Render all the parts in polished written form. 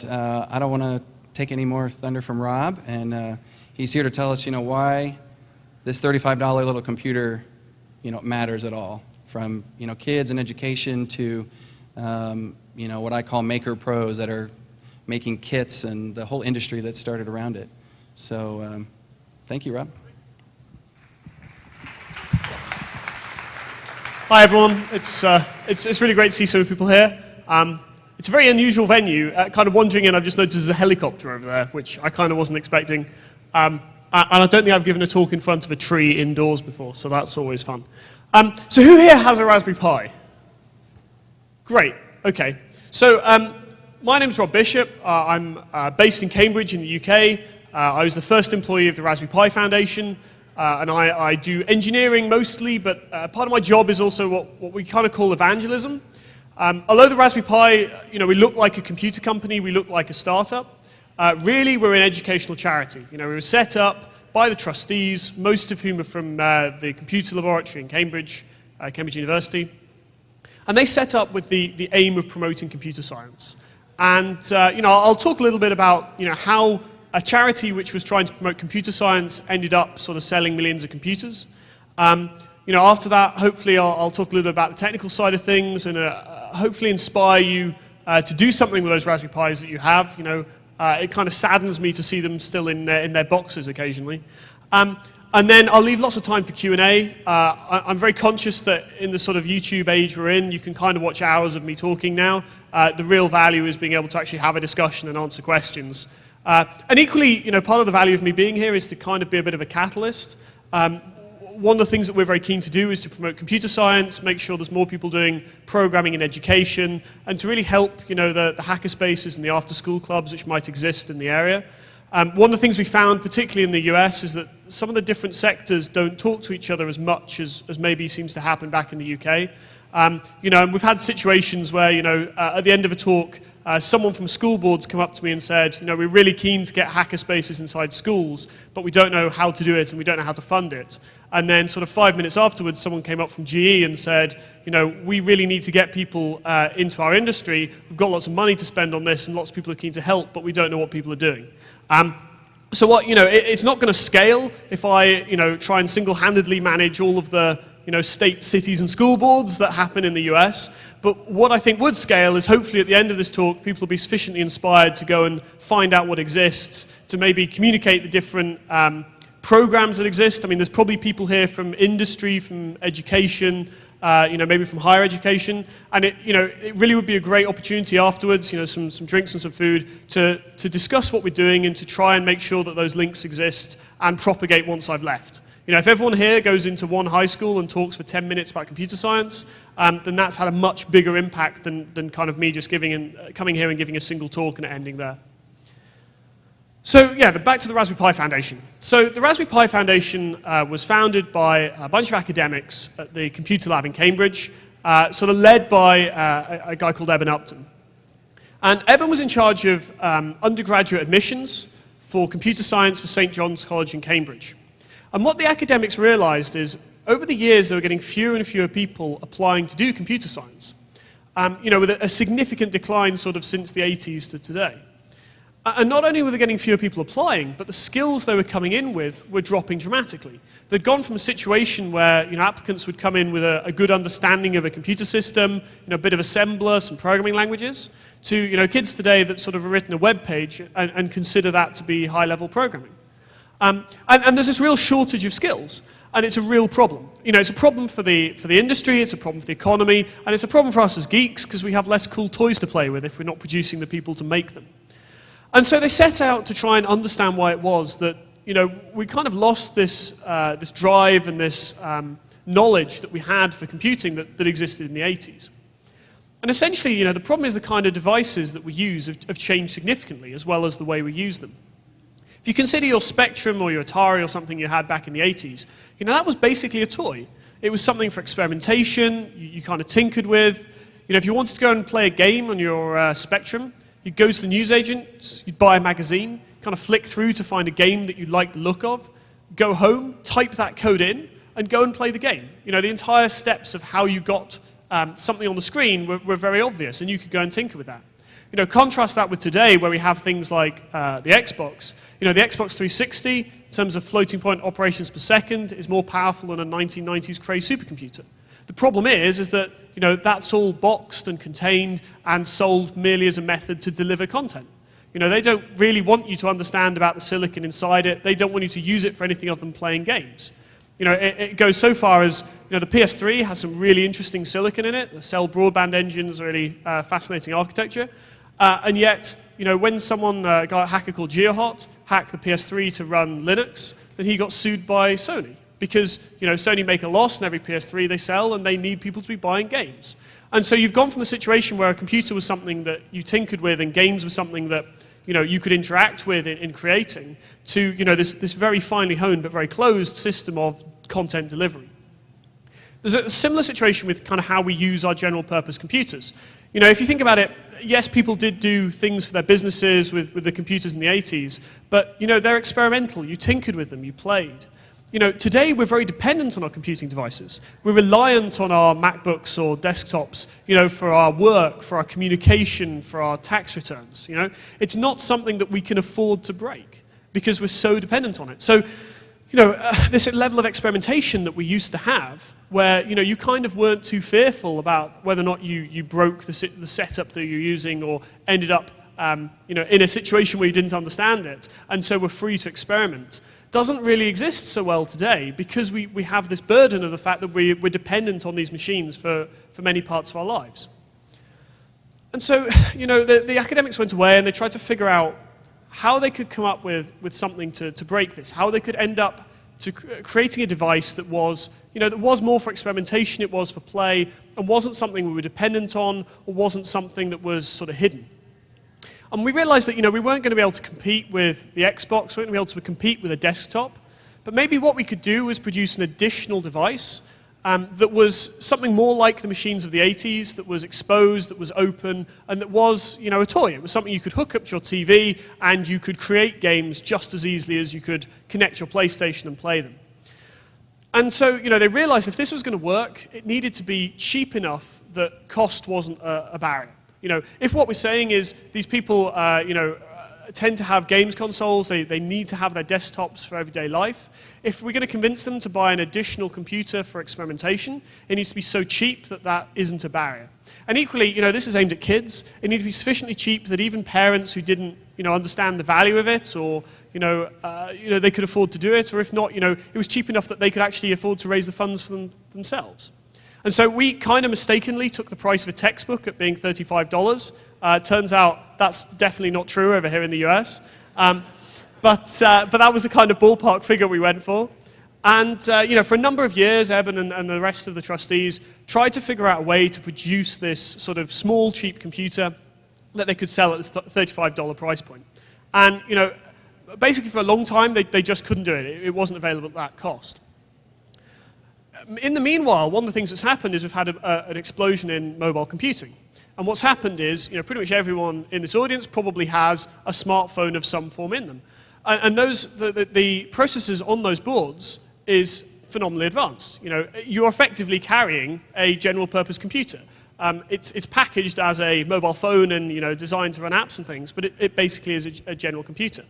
I don't want to take any more thunder from Rob, and he's here to tell us, why this $35 little computer, matters at all. From, kids and education to, what I call maker pros that are making kits and the whole industry that started around it. So, thank you, Rob. Hi, everyone. It's really great to see so many people here. It's a very unusual venue. Kind of wandering in, I've just noticed there's a helicopter over there, which I kind of wasn't expecting. And I don't think I've given a talk in front of a tree indoors before, so that's always fun. So who here has a Raspberry Pi? Great. Okay. So my name's Rob Bishop. I'm based in Cambridge in the UK. I was the first employee of the Raspberry Pi Foundation. And I do engineering mostly, but part of my job is also what we kind of call evangelism. Although the Raspberry Pi, we look like a computer company, we look like a startup, really we're an educational charity. We were set up by the trustees, most of whom are from the computer laboratory in Cambridge, Cambridge University. And they set up with the aim of promoting computer science. And I'll talk a little bit about how a charity which was trying to promote computer science ended up sort of selling millions of computers. After that, hopefully I'll talk a little bit about the technical side of things and hopefully inspire you to do something with those Raspberry Pis that you have. It kind of saddens me to see them still in their boxes occasionally. And then I'll leave lots of time for Q&A. I'm very conscious that in the sort of YouTube age we're in, you can kind of watch hours of me talking now. The real value is being able to actually have a discussion and answer questions. And equally, part of the value of me being here is to kind of be a bit of a catalyst. One of the things that we're very keen to do is to promote computer science, make sure there's more people doing programming in education, and to really help, the hacker spaces and the after-school clubs which might exist in the area. One of the things we found, particularly in the US, is that some of the different sectors don't talk to each other as much as maybe seems to happen back in the UK. And we've had situations where, at the end of a talk, someone from school boards come up to me and said, we're really keen to get hacker spaces inside schools, but we don't know how to do it and we don't know how to fund it. And then sort of 5 minutes afterwards, someone came up from GE and said, we really need to get people into our industry. We've got lots of money to spend on this and lots of people are keen to help, but we don't know what people are doing. So it's not going to scale if I, try and single-handedly manage all of the, state, cities, and school boards that happen in the US. But what I think would scale is hopefully at the end of this talk, people will be sufficiently inspired to go and find out what exists, to maybe communicate the different programs that exist. I mean, there's probably people here from industry, from education, maybe from higher education, and it really would be a great opportunity afterwards, some drinks and some food, to discuss what we're doing and to try and make sure that those links exist and propagate once I've left. If everyone here goes into one high school and talks for 10 minutes about computer science, then that's had a much bigger impact than kind of me just coming here and giving a single talk and ending there. So yeah, back to the Raspberry Pi Foundation. So the Raspberry Pi Foundation was founded by a bunch of academics at the computer lab in Cambridge, sort of led by a guy called Eben Upton. And Eben was in charge of undergraduate admissions for computer science for St. John's College in Cambridge. And what the academics realized is, over the years, they were getting fewer and fewer people applying to do computer science. With a significant decline sort of since the 80s to today. And not only were they getting fewer people applying, but the skills they were coming in with were dropping dramatically. They'd gone from a situation where applicants would come in with a good understanding of a computer system, a bit of assembler, some programming languages, to kids today that sort of have written a web page and consider that to be high-level programming. And there's this real shortage of skills, and it's a real problem. It's a problem for the industry, it's a problem for the economy, and it's a problem for us as geeks because we have less cool toys to play with if we're not producing the people to make them. And so they set out to try and understand why it was that we kind of lost this drive and this knowledge that we had for computing that existed in the 80s. And essentially, the problem is the kind of devices that we use have changed significantly, as well as the way we use them. If you consider your Spectrum or your Atari or something you had back in the 80s, that was basically a toy. It was something for experimentation, you kind of tinkered with. If you wanted to go and play a game on your Spectrum, you'd go to the newsagent, you'd buy a magazine, kind of flick through to find a game that you'd like the look of, go home, type that code in, and go and play the game. The entire steps of how you got something on the screen were very obvious, and you could go and tinker with that. Contrast that with today, where we have things like the Xbox. The Xbox 360, in terms of floating point operations per second, is more powerful than a 1990s Cray supercomputer. The problem is that that's all boxed and contained and sold merely as a method to deliver content. They don't really want you to understand about the silicon inside it. They don't want you to use it for anything other than playing games. It goes so far as, the PS3 has some really interesting silicon in it. The cell broadband engine's a really fascinating architecture. And yet, when someone, a hacker called GeoHot, hacked the PS3 to run Linux, then he got sued by Sony. Because, Sony make a loss in every PS3 they sell, and they need people to be buying games. And so you've gone from a situation where a computer was something that you tinkered with, and games was something that you could interact with in creating, to this very finely honed but very closed system of content delivery. There's a similar situation with kind of how we use our general purpose computers. If you think about it, yes, people did do things for their businesses with the computers in the 80s, but they're experimental. You tinkered with them, you played. Today we're very dependent on our computing devices. We're reliant on our MacBooks or desktops, for our work, for our communication, for our tax returns. It's not something that we can afford to break because we're so dependent on it. So, this level of experimentation that we used to have, where you kind of weren't too fearful about whether or not you broke the setup that you're using or ended up, in a situation where you didn't understand it, and so we're free to experiment, doesn't really exist so well today because we have this burden of the fact that we're dependent on these machines for many parts of our lives. And so, the academics went away and they tried to figure out how they could come up with something to break this, how they could end up to creating a device that was, that was more for experimentation, it was for play, and wasn't something we were dependent on, or wasn't something that was sort of hidden. And we realized that, we weren't going to be able to compete with the Xbox, we weren't going to be able to compete with a desktop, but maybe what we could do was produce an additional device that was something more like the machines of the 80s, that was exposed, that was open, and that was, a toy. It was something you could hook up to your TV, and you could create games just as easily as you could connect your PlayStation and play them. And so, they realized if this was going to work, it needed to be cheap enough that cost wasn't a barrier. If what we're saying is these people, tend to have games consoles, they need to have their desktops for everyday life. If we're going to convince them to buy an additional computer for experimentation, it needs to be so cheap that that isn't a barrier. And equally, this is aimed at kids. It needs to be sufficiently cheap that even parents who didn't, understand the value of it, or they could afford to do it, or if not, it was cheap enough that they could actually afford to raise the funds for themselves. And so we kind of mistakenly took the price of a textbook at being $35. Turns out that's definitely not true over here in the US. But that was the kind of ballpark figure we went for. And for a number of years, Eben and the rest of the trustees tried to figure out a way to produce this sort of small, cheap computer that they could sell at this $35 price point. And basically for a long time, they just couldn't do it. It wasn't available at that cost. In the meanwhile, one of the things that's happened is we've had an explosion in mobile computing. And what's happened is, pretty much everyone in this audience probably has a smartphone of some form in them. And the processors on those boards is phenomenally advanced. You're effectively carrying a general purpose computer. It's packaged as a mobile phone and designed to run apps and things, but it basically is a general computer.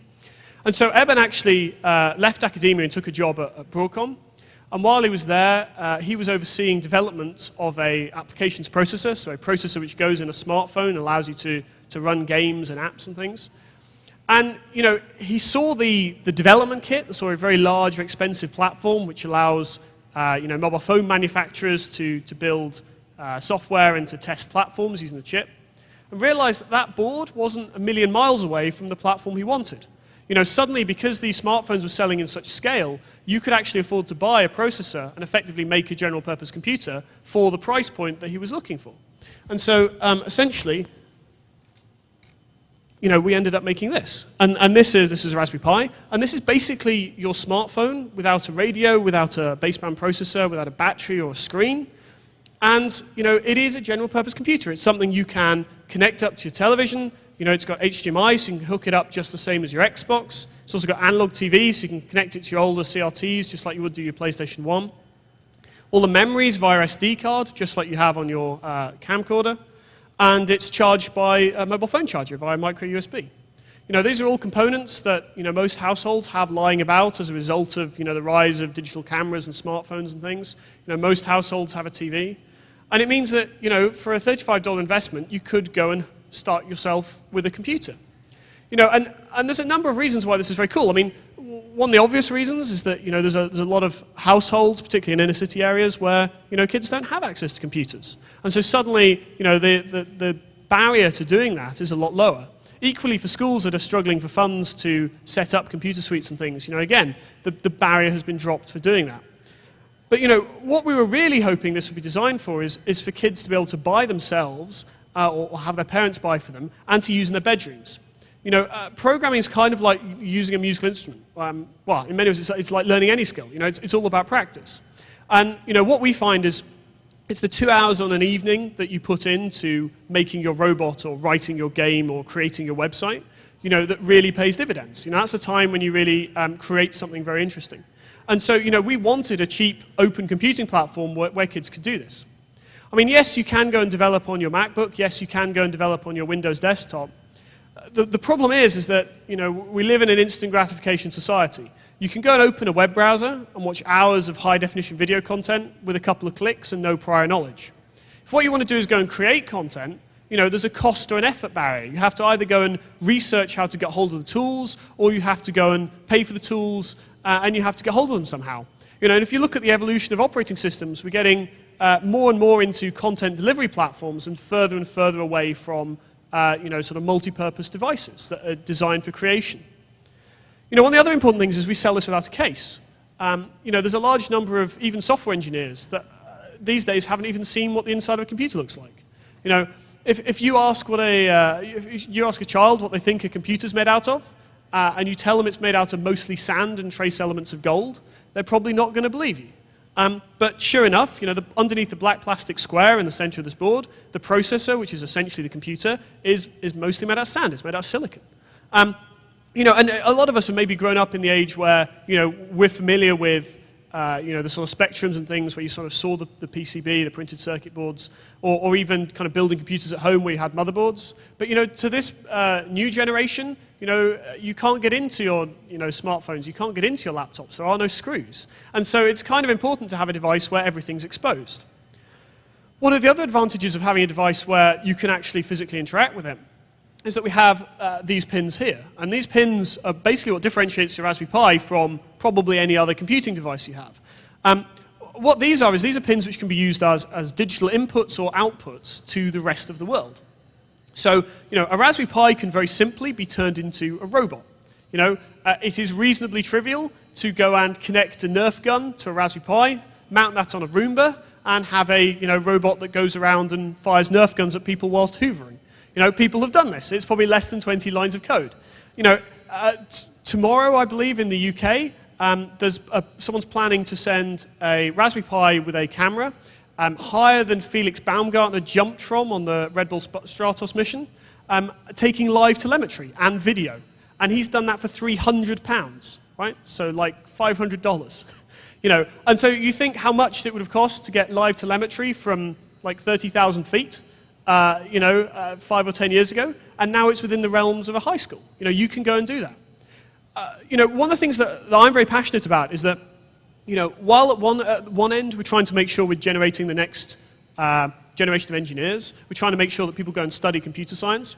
And so Eben actually left academia and took a job at Broadcom. And while he was there, he was overseeing development of a applications processor, so a processor which goes in a smartphone and allows you to run games and apps and things. And he saw the development kit, saw a very large, very expensive platform which allows mobile phone manufacturers to build software and to test platforms using the chip, and realized that board wasn't a million miles away from the platform he wanted. Suddenly, because these smartphones were selling in such scale, you could actually afford to buy a processor and effectively make a general purpose computer for the price point that he was looking for. And so, essentially, we ended up making this. And this is a Raspberry Pi, and this is basically your smartphone without a radio, without a baseband processor, without a battery or a screen. And, it is a general purpose computer. It's something you can connect up to your television. It's got HDMI, so you can hook it up just the same as your Xbox. It's also got analog TV, so you can connect it to your older CRTs, just like you would do your PlayStation 1. All the memories via SD card, just like you have on your camcorder. and it's charged by a mobile phone charger via micro USB. These are all components that most households have lying about as a result of the rise of digital cameras and smartphones and things. Most households have a TV, and it means that for a $35 investment, you could go and start yourself with a computer. And there's a number of reasons why this is very cool. I mean, one of the obvious reasons is that there's a lot of households, particularly in inner city areas, where kids don't have access to computers, and so suddenly the barrier to doing that is a lot lower. Equally, for schools that are struggling for funds to set up computer suites and things, again, the barrier has been dropped for doing that. But what we were really hoping this would be designed for is for kids to be able to buy themselves or have their parents buy for them and to use in their bedrooms. Programming is kind of like using a musical instrument. Well, in many ways, it's like learning any skill. It's all about practice. And what we find is it's the 2 hours on an evening that you put into making your robot or writing your game or creating your website, that really pays dividends. That's the time when you really create something very interesting. And so, we wanted a cheap, open computing platform where kids could do this. I mean, yes, you can go and develop on your MacBook. Yes, you can go and develop on your Windows desktop. The problem is that, we live in an instant gratification society. You can go and open a web browser and watch hours of high-definition video content with a couple of clicks and no prior knowledge. If what you want to do is go and create content, there's a cost or an effort barrier. You have to either go and research how to get hold of the tools, or you have to go and pay for the tools, and you have to get hold of them somehow. And if you look at the evolution of operating systems, we're getting more and more into content delivery platforms and further away from sort of multi-purpose devices that are designed for creation. One of the other important things is we sell this without a case. There's a large number of even software engineers that these days haven't even seen what the inside of a computer looks like. If you ask if you ask a child what they think a computer's made out of, and you tell them it's made out of mostly sand and trace elements of gold, they're probably not going to believe you. But sure enough, underneath the black plastic square in the center of this board, the processor, which is essentially the computer, is mostly made out of sand. It's made out of silicon. And a lot of us have maybe grown up in the age where, we're familiar with, the sort of spectrums and things where you sort of saw the PCB, the printed circuit boards, or even kind of building computers at home where you had motherboards. But, to this new generation, you can't get into your, smartphones, you can't get into your laptops, there are no screws. And so it's kind of important to have a device where everything's exposed. One of the other advantages of having a device where you can actually physically interact with it is that we have these pins here. And these pins are basically what differentiates your Raspberry Pi from probably any other computing device you have. What these are pins which can be used as digital inputs or outputs to the rest of the world. So, a Raspberry Pi can very simply be turned into a robot. It is reasonably trivial to go and connect a Nerf gun to a Raspberry Pi, mount that on a Roomba, and have a robot that goes around and fires Nerf guns at people whilst hoovering. People have done this. It's probably less than 20 lines of code. Tomorrow, I believe, in the UK, someone's planning to send a Raspberry Pi with a camera higher than Felix Baumgartner jumped from on the Red Bull Stratos mission, taking live telemetry and video. And he's done that for £300, right? So like $500. And so you think how much it would have cost to get live telemetry from like 30,000 feet, 5 or 10 years ago, and now it's within the realms of a high school. You can go and do that. One of the things that I'm very passionate about is that, while at one end we're trying to make sure we're generating the next generation of engineers, we're trying to make sure that people go and study computer science.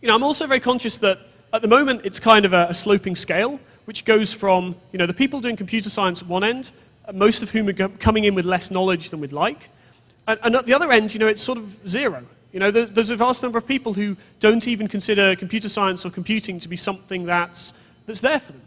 I'm also very conscious that at the moment it's kind of a sloping scale, which goes from, the people doing computer science at one end, most of whom are coming in with less knowledge than we'd like. And at the other end, it's sort of zero. There's a vast number of people who don't even consider computer science or computing to be something that's there for them.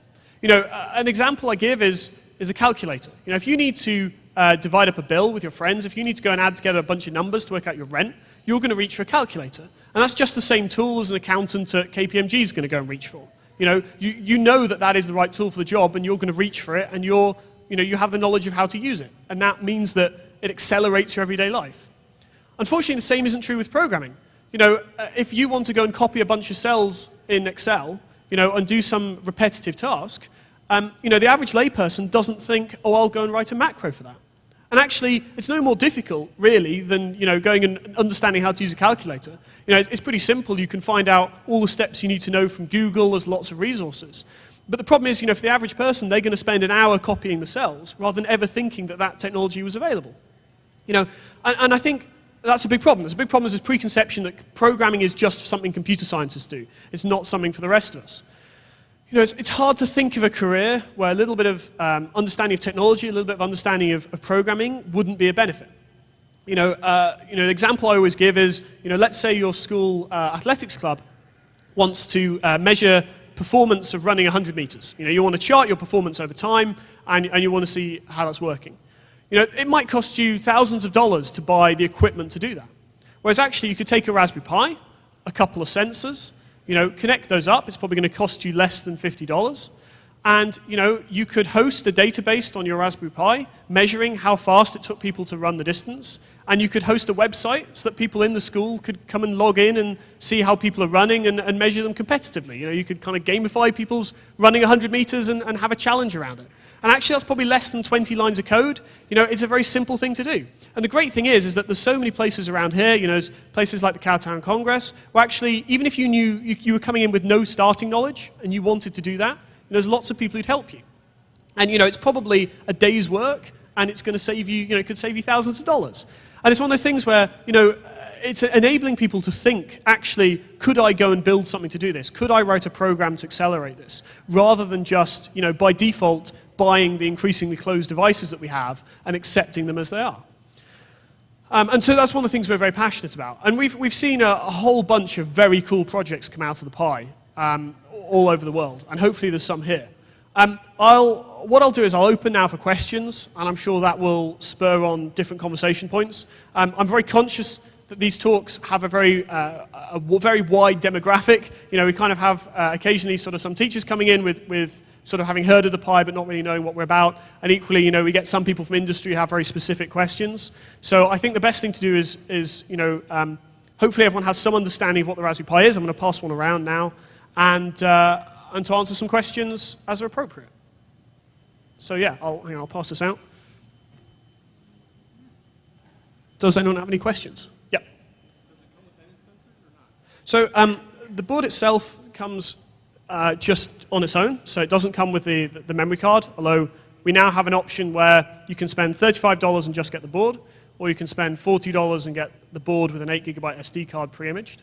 An example I give is a calculator. If you need to divide up a bill with your friends, if you need to go and add together a bunch of numbers to work out your rent, you're going to reach for a calculator. And that's just the same tool as an accountant at KPMG is going to go and reach for. You know that is the right tool for the job, and you're going to reach for it, and you have the knowledge of how to use it. And that means that it accelerates your everyday life. Unfortunately, the same isn't true with programming. If you want to go and copy a bunch of cells in Excel, and do some repetitive task, the average layperson doesn't think, oh, I'll go and write a macro for that. And actually, it's no more difficult, really, than going and understanding how to use a calculator. It's pretty simple. You can find out all the steps you need to know from Google. There's lots of resources. But the problem is, for the average person, they're going to spend an hour copying the cells rather than ever thinking that that technology was available. And I think that's a big problem. There's a big problem is this preconception that programming is just something computer scientists do. It's not something for the rest of us. It's hard to think of a career where a little bit of understanding of technology, a little bit of understanding of programming wouldn't be a benefit. The example I always give is, let's say your school athletics club wants to measure performance of running 100 meters. You want to chart your performance over time, and you want to see how that's working. It might cost you thousands of dollars to buy the equipment to do that. Whereas actually, you could take a Raspberry Pi, a couple of sensors, connect those up. It's probably going to cost you less than $50. And, you could host a database on your Raspberry Pi measuring how fast it took people to run the distance. And you could host a website so that people in the school could come and log in and see how people are running and measure them competitively. You could kind of gamify people's running 100 meters and have a challenge around it. And actually, that's probably less than 20 lines of code. It's a very simple thing to do. And the great thing is that there's so many places around here, there's places like the Cowtown Congress, where actually, even if you knew you were coming in with no starting knowledge and you wanted to do that, there's lots of people who'd help you. And, it's probably a day's work, and it's going to save you, it could save you thousands of dollars. And it's one of those things where, it's enabling people to think, actually, could I go and build something to do this? Could I write a program to accelerate this? Rather than just, by default, buying the increasingly closed devices that we have and accepting them as they are. And so that's one of the things we're very passionate about. And we've seen a whole bunch of very cool projects come out of the Pi all over the world, and hopefully there's some here. What I'll do is I'll open now for questions, and I'm sure that will spur on different conversation points. I'm very conscious that these talks have a very wide demographic. We kind of have occasionally sort of some teachers coming in with sort of having heard of the Pi but not really knowing what we're about. And equally, we get some people from industry who have very specific questions. So I think the best thing to do is hopefully everyone has some understanding of what the Raspberry Pi is. I'm going to pass one around now, and to answer some questions as are appropriate. So yeah, I'll pass this out. Does anyone have any questions? Yeah. Does it come with any sensors or not? So the board itself comes just on its own, so it doesn't come with the memory card, although we now have an option where you can spend $35 and just get the board, or you can spend $40 and get the board with an 8GB SD card pre-imaged.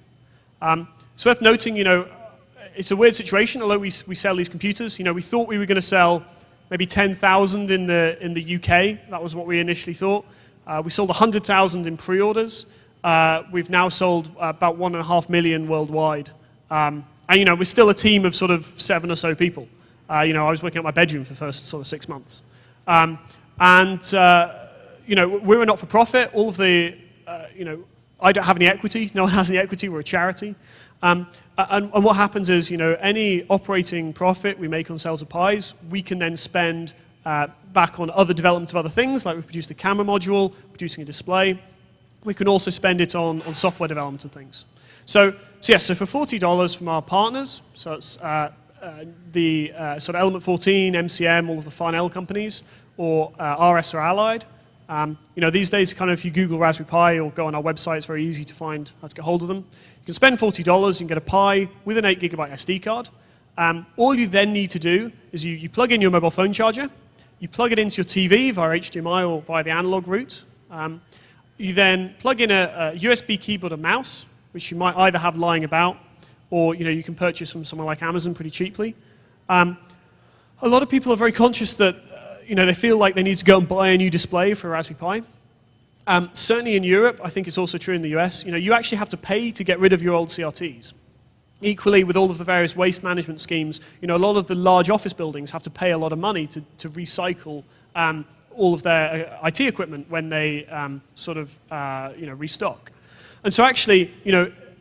It's worth noting, it's a weird situation, although we sell these computers. We thought we were going to sell maybe 10,000 in the UK. That was what we initially thought. We sold 100,000 in pre-orders. We've now sold about 1.5 million worldwide. And we're still a team of sort of 7 or so people. I was working at my bedroom for the first sort of 6 months. We're a not-for-profit. All of the, I don't have any equity. No one has any equity. We're a charity. And what happens is, any operating profit we make on sales of Pis, we can then spend back on other development of other things, like we've produced a camera module, producing a display. We can also spend it on software development and things. So for $40 from our partners, so it's the sort of Element 14, MCM, all of the Farnell companies, or RS or Allied. These days, kind of if you Google Raspberry Pi or go on our website, it's very easy to find how to get hold of them. You can spend $40, you can get a Pi with an 8GB SD card. All you then need to do is you plug in your mobile phone charger, you plug it into your TV via HDMI or via the analog route. You then plug in a USB keyboard and mouse, which you might either have lying about, or you can purchase from somewhere like Amazon pretty cheaply. A lot of people are very conscious that they feel like they need to go and buy a new display for a Raspberry Pi. Certainly in Europe, I think it's also true in the US, you actually have to pay to get rid of your old CRTs. Equally, with all of the various waste management schemes, a lot of the large office buildings have to pay a lot of money to recycle all of their IT equipment when they restock. And so actually,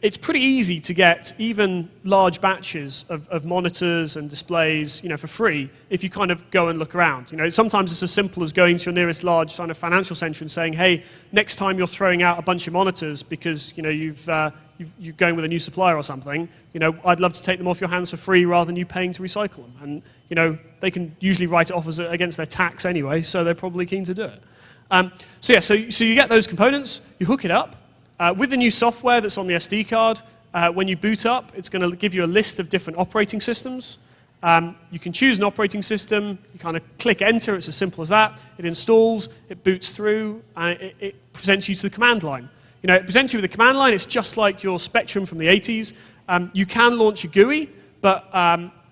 it's pretty easy to get even large batches of monitors and displays, for free if you kind of go and look around. Sometimes it's as simple as going to your nearest large kind of financial center and saying, hey, next time you're throwing out a bunch of monitors because, you're going with a new supplier or something, I'd love to take them off your hands for free rather than you paying to recycle them. And, they can usually write it off against their tax anyway, so they're probably keen to do it. So you get those components, you hook it up. With the new software that's on the SD card, when you boot up, it's going to give you a list of different operating systems. You can choose an operating system, you kind of click enter, it's as simple as that. It installs, it boots through, and it presents you to the command line. It presents you with a command line, it's just like your Spectrum from the 80s. You can launch a GUI, but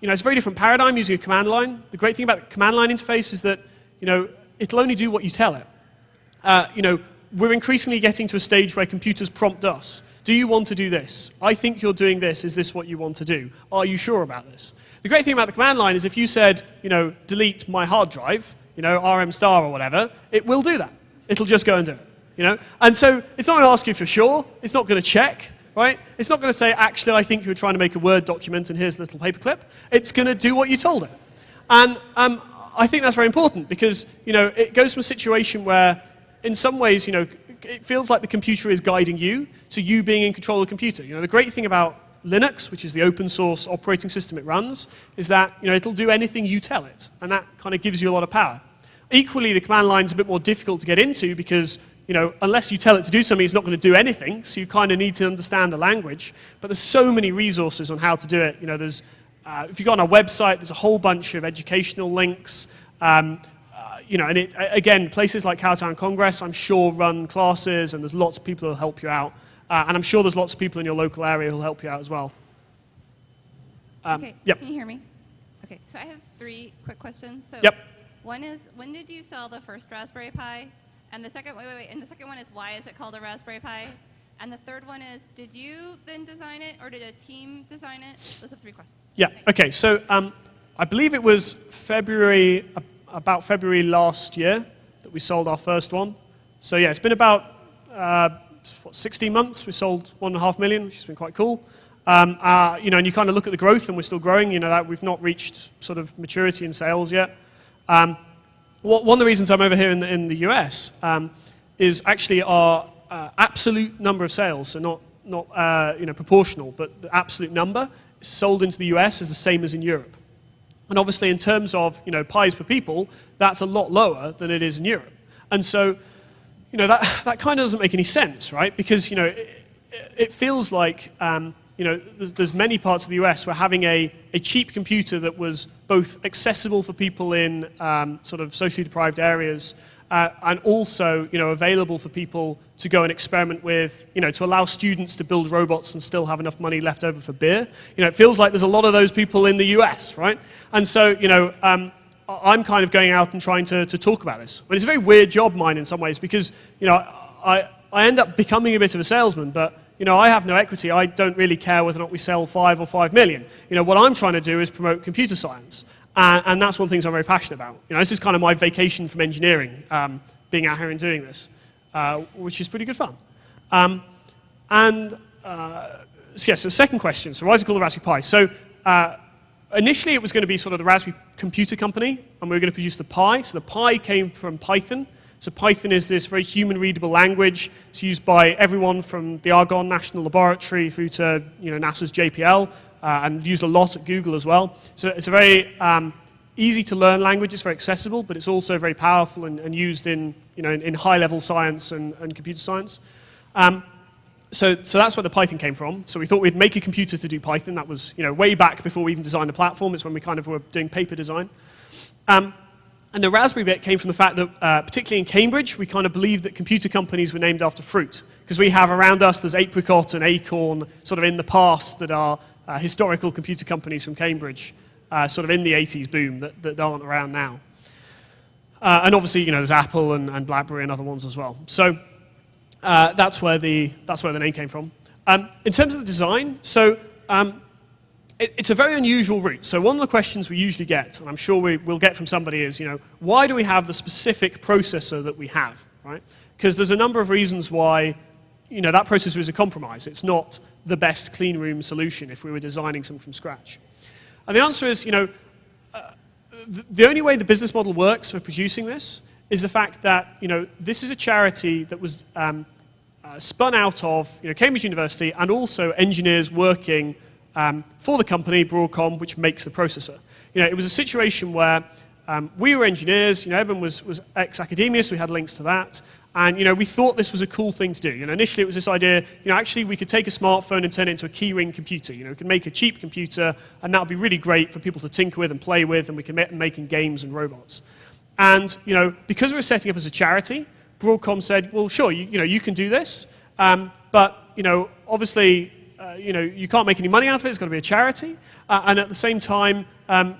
it's a very different paradigm using a command line. The great thing about the command line interface is that it'll only do what you tell it. We're increasingly getting to a stage where computers prompt us. Do you want to do this? I think you're doing this. Is this what you want to do? Are you sure about this? The great thing about the command line is if you said, delete my hard drive, RM star or whatever, it will do that. It'll just go and do it. And so it's not going to ask you if you're sure. It's not going to check, right? It's not going to say, actually, I think you were trying to make a Word document and here's a little paperclip. It's going to do what you told it. And I think that's very important because, it goes from a situation where in some ways, it feels like the computer is guiding you to you being in control of the computer. The great thing about Linux, which is the open source operating system it runs, is that it'll do anything you tell it, and that kind of gives you a lot of power. Equally, the command line's a bit more difficult to get into because unless you tell it to do something, it's not going to do anything, so you kind of need to understand the language. But there's so many resources on how to do it. There's, if you go on our website, there's a whole bunch of educational links. And again, places like Cowtown Congress, I'm sure, run classes, and there's lots of people who'll help you out. And I'm sure there's lots of people in your local area who'll help you out as well. Okay, yep. Can you hear me? Okay, so I have 3 quick questions. So yep. One is, when did you sell the first Raspberry Pi? And the second, and the second one is, why is it called a Raspberry Pi? And the third one is, did you then design it, or did a team design it? Those are 3 questions. Yeah, okay, so I believe it was about February last year that we sold our first one. So yeah, it's been about 16 months. We sold 1.5 million, which has been quite cool. And you kind of look at the growth, and we're still growing. That we've not reached sort of maturity in sales yet. One of the reasons I'm over here in the US is actually our absolute number of sales, so not proportional, but the absolute number sold into the US is the same as in Europe. And obviously, in terms of pies per people, that's a lot lower than it is in Europe. And so, that kind of doesn't make any sense, right? Because it feels like there's many parts of the US where having a cheap computer that was both accessible for people in sort of socially deprived areas and also available for people to go and experiment with, to allow students to build robots and still have enough money left over for beer. It feels like there's a lot of those people in the US, right? And so, I'm kind of going out and trying to talk about this. But it's a very weird job, mine, in some ways, because, I end up becoming a bit of a salesman, but, I have no equity. I don't really care whether or not we sell 5 or 5 million. What I'm trying to do is promote computer science. And that's one of the things I'm very passionate about. This is kind of my vacation from engineering, being out here and doing this, which is pretty good fun. So second question. So why is it called the Raspberry Pi? So initially it was going to be sort of the Raspberry Computer Company, and we were going to produce the Pi. So the Pi came from Python. So Python is this very human-readable language. It's used by everyone from the Argonne National Laboratory through to NASA's JPL, and used a lot at Google as well. So it's a very easy-to-learn language. It's very accessible, but it's also very powerful and used in high-level science and computer science. So that's where the Python came from. So we thought we'd make a computer to do Python. That was way back before we even designed the platform. It's when we kind of were doing paper design. And the Raspberry bit came from the fact that, particularly in Cambridge, we kind of believed that computer companies were named after fruit. Because we have around us, there's apricot and acorn, sort of in the past, that are historical computer companies from Cambridge, sort of in the 80s boom, that aren't around now. And obviously, there's Apple and BlackBerry and other ones as well. So that's where the name came from. In terms of the design, so it's a very unusual route. So one of the questions we usually get, and I'm sure we'll get from somebody, is, why do we have the specific processor that we have, right? Because there's a number of reasons why, that processor is a compromise. It's not the best clean room solution if we were designing something from scratch. And the answer is, the only way the business model works for producing this is the fact that, this is a charity that was spun out of Cambridge University and also engineers working for the company, Broadcom, which makes the processor. It was a situation where We were engineers, Eben was ex-academia, so we had links to that. And we thought this was a cool thing to do. Initially it was this idea, actually we could take a smartphone and turn it into a keyring computer. We could make a cheap computer, and that would be really great for people to tinker with and play with, and we could make them making games and robots. And because we were setting up as a charity, Broadcom said, well, sure, you can do this, but obviously, you can't make any money out of it. It's got to be a charity, and at the same time,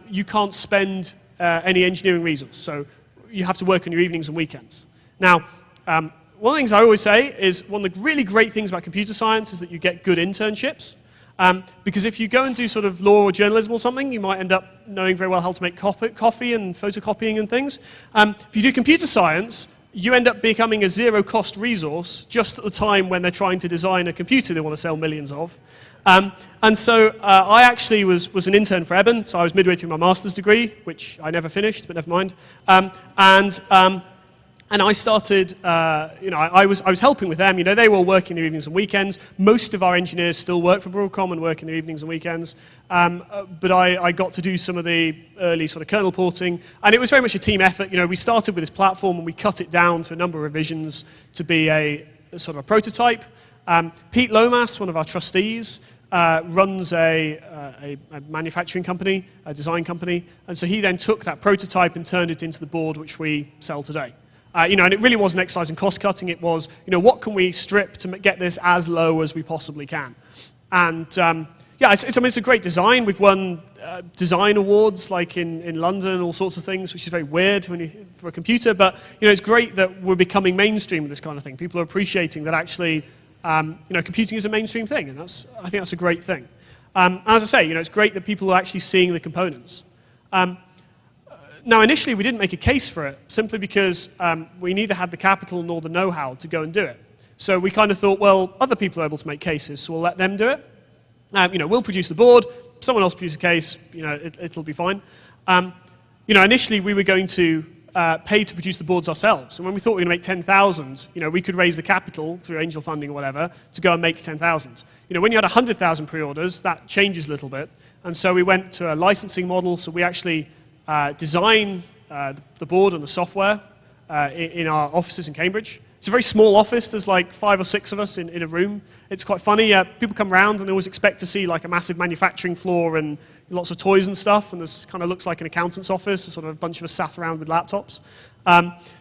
you can't spend any engineering resource. So you have to work on your evenings and weekends. Now, one of the things I always say is one of the really great things about computer science is that you get good internships. Because if you go and do sort of law or journalism or something, you might end up knowing very well how to make coffee and photocopying and things. If you do computer science, you end up becoming a zero-cost resource just at the time when they're trying to design a computer they want to sell millions of. And so I actually was an intern for Eben, so I was midway through my master's degree, which I never finished, but never mind. And I started, I was helping with them. They were all working their evenings and weekends. Most of our engineers still work for Broadcom and work in their evenings and weekends. But I got to do some of the early sort of kernel porting. And it was very much a team effort. We started with this platform and we cut it down to a number of revisions to be a sort of a prototype. Pete Lomas, one of our trustees, runs a manufacturing company, a design company. And so he then took that prototype and turned it into the board which we sell today. And it really was an exercise in cost cutting. It was, what can we strip to get this as low as we possibly can? And it's a great design. We've won design awards like in London, all sorts of things, which is very weird for a computer. But it's great that we're becoming mainstream with this kind of thing. People are appreciating that actually, computing is a mainstream thing, and I think that's a great thing. And as I say, it's great that people are actually seeing the components. Now, initially, we didn't make a case for it, simply because we neither had the capital nor the know-how to go and do it. So we kind of thought, well, other people are able to make cases, so we'll let them do it. We'll produce the board, someone else produce a case, it'll be fine. Initially, we were going to pay to produce the boards ourselves. And when we thought we were going to make 10,000, we could raise the capital through angel funding or whatever to go and make 10,000. When you had 100,000 pre-orders, that changes a little bit. And so we went to a licensing model, so we actually design the board and the software in our offices in Cambridge. It's a very small office. There's like 5 or 6 of us in a room. It's quite funny. People come around and they always expect to see like a massive manufacturing floor and lots of toys and stuff, and this kind of looks like an accountant's office, sort of a bunch of us sat around with laptops.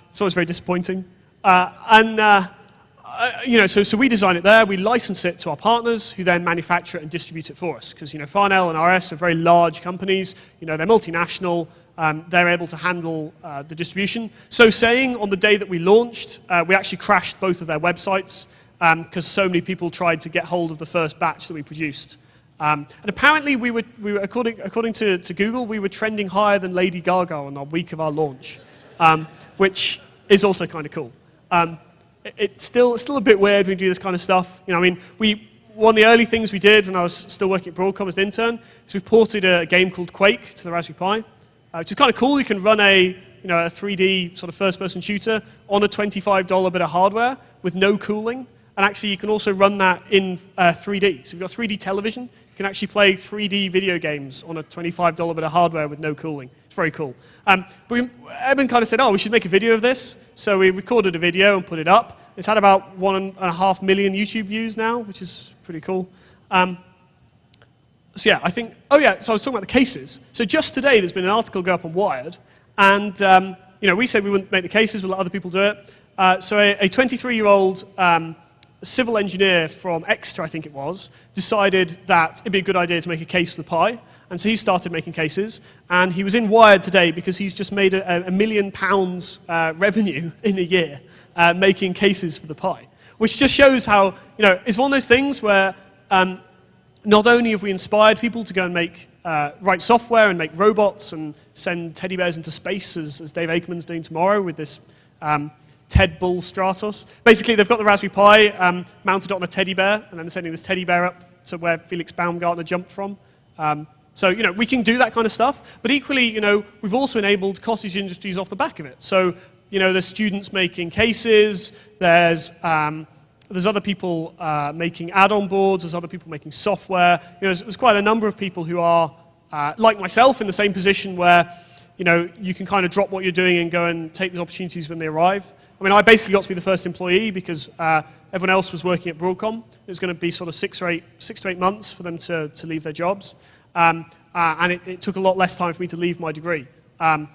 It's always very disappointing. So we design it there, we license it to our partners, who then manufacture it and distribute it for us. Because Farnell and RS are very large companies, they're multinational, they're able to handle the distribution. So saying, on the day that we launched, we actually crashed both of their websites because so many people tried to get hold of the first batch that we produced. And apparently we were according to Google, we were trending higher than Lady Gaga on the week of our launch, which is also kind of cool. It's still a bit weird when we do this kind of stuff. One of the early things we did when I was still working at Broadcom as an intern is we ported a game called Quake to the Raspberry Pi, which is kind of cool. You can run a 3D sort of first-person shooter on a $25 bit of hardware with no cooling, and actually you can also run that in 3D. So if you've got 3D television, you can actually play 3D video games on a $25 bit of hardware with no cooling. It's very cool. But Eben kind of said, we should make a video of this. So we recorded a video and put it up. It's had about 1.5 million YouTube views now, which is pretty cool. So I think, so I was talking about the cases. So just today, there's been an article go up on Wired, and we said we wouldn't make the cases, we'll let other people do it. So a 23-year-old civil engineer from Exeter, I think it was, decided that it'd be a good idea to make a case for the Pi. And so he started making cases, and he was in Wired today because he's just made £1 million revenue in a year making cases for the Pi, which just shows how, it's one of those things where not only have we inspired people to go and write software and make robots and send teddy bears into space, as Dave Akerman's doing tomorrow with this TED Bull Stratos. Basically, they've got the Raspberry Pi mounted on a teddy bear, and then they're sending this teddy bear up to where Felix Baumgartner jumped from. So, we can do that kind of stuff, but equally, we've also enabled cottage industries off the back of it. So, there's students making cases, there's other people making add-on boards, there's other people making software. There's quite a number of people who are, like myself, in the same position where, you can kind of drop what you're doing and go and take those opportunities when they arrive. I mean, I basically got to be the first employee because everyone else was working at Broadcom. It was going to be sort of 6 to 8 months for them to leave their jobs. And it took a lot less time for me to leave my degree.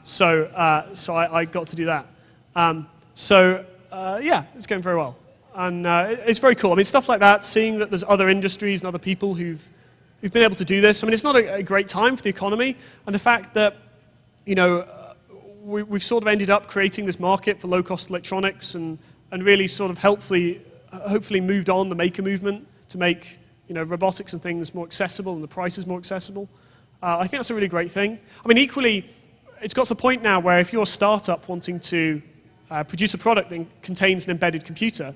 So I got to do that. Yeah, it's going very well. And it's very cool. I mean, stuff like that, seeing that there's other industries and other people who've been able to do this. I mean, it's not a great time for the economy. And the fact that, we've sort of ended up creating this market for low-cost electronics and really sort of hopefully moved on the maker movement to make, robotics and things more accessible and the prices more accessible. I think that's a really great thing. I mean, equally, it's got to the point now where if you're a startup wanting to produce a product that contains an embedded computer,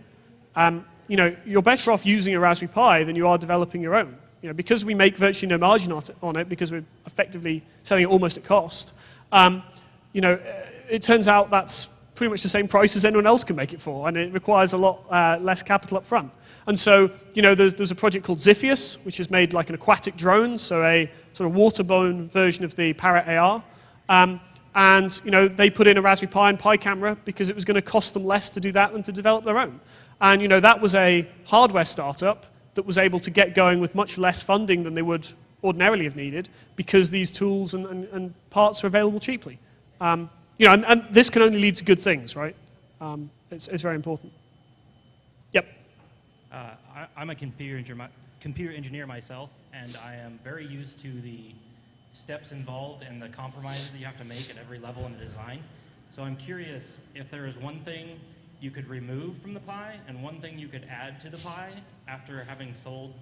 you're better off using a Raspberry Pi than you are developing your own. Because we make virtually no margin on it, because we're effectively selling it almost at cost, it turns out that's pretty much the same price as anyone else can make it for, and it requires a lot less capital up front. And so, there's a project called Ziphius, which has made like an aquatic drone, so a sort of waterborne version of the Parrot AR. And they put in a Raspberry Pi and Pi camera because it was going to cost them less to do that than to develop their own. And that was a hardware startup that was able to get going with much less funding than they would ordinarily have needed because these tools and parts are available cheaply. And this can only lead to good things, right? It's very important. Yep. I'm a computer engineer myself, and I am very used to the steps involved and the compromises that you have to make at every level in a design. So I'm curious if there is one thing you could remove from the Pi and one thing you could add to the Pi after having sold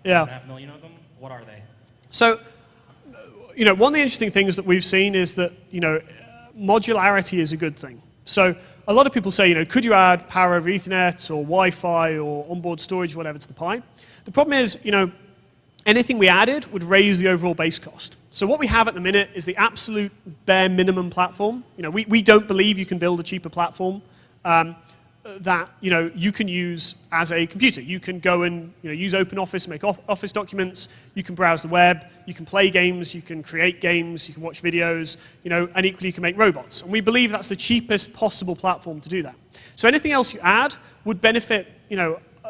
1.5 million of them. What are they? So, one of the interesting things that we've seen is that, modularity is a good thing. So a lot of people say, could you add power over Ethernet or Wi-Fi or onboard storage, whatever, to the Pi? The problem is, anything we added would raise the overall base cost. So what we have at the minute is the absolute bare minimum platform. We don't believe you can build a cheaper platform that you can use as a computer. You can go and use OpenOffice, make Office documents. You can browse the web. You can play games. You can create games. You can watch videos. And equally you can make robots. And we believe that's the cheapest possible platform to do that. So anything else you add would benefit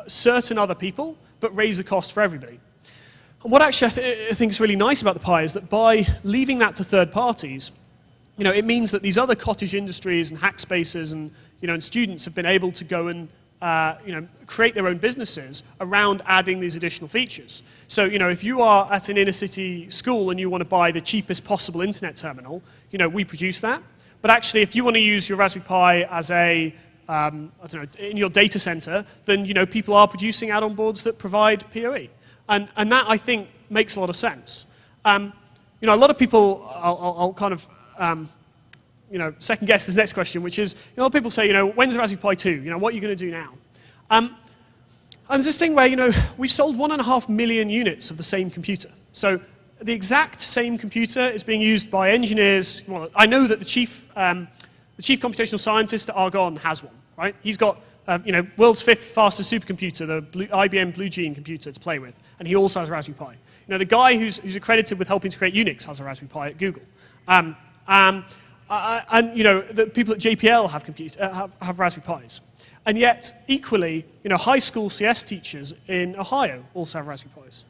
certain other people, but raise the cost for everybody. And what actually I think is really nice about the Pi is that by leaving that to third parties, it means that these other cottage industries and hack spaces and students have been able to go and create their own businesses around adding these additional features. So if you are at an inner city school and you want to buy the cheapest possible internet terminal, we produce that. But actually, if you want to use your Raspberry Pi as a in your data center, then people are producing add-on boards that provide PoE, and that I think makes a lot of sense. A lot of people, I'll kind of second guess this next question, which is, a lot of people say, when's the Raspberry Pi 2? What are you going to do now? And there's this thing where, we've sold 1.5 million units of the same computer. So the exact same computer is being used by engineers. Well, I know that the chief computational scientist at Argonne has one, right? He's got, world's 5th fastest supercomputer, the IBM Blue Gene computer to play with, and he also has a Raspberry Pi. The guy who's accredited with helping to create Unix has a Raspberry Pi at Google. And the people at JPL have Raspberry Pis. And yet, equally, high school CS teachers in Ohio also have Raspberry Pis.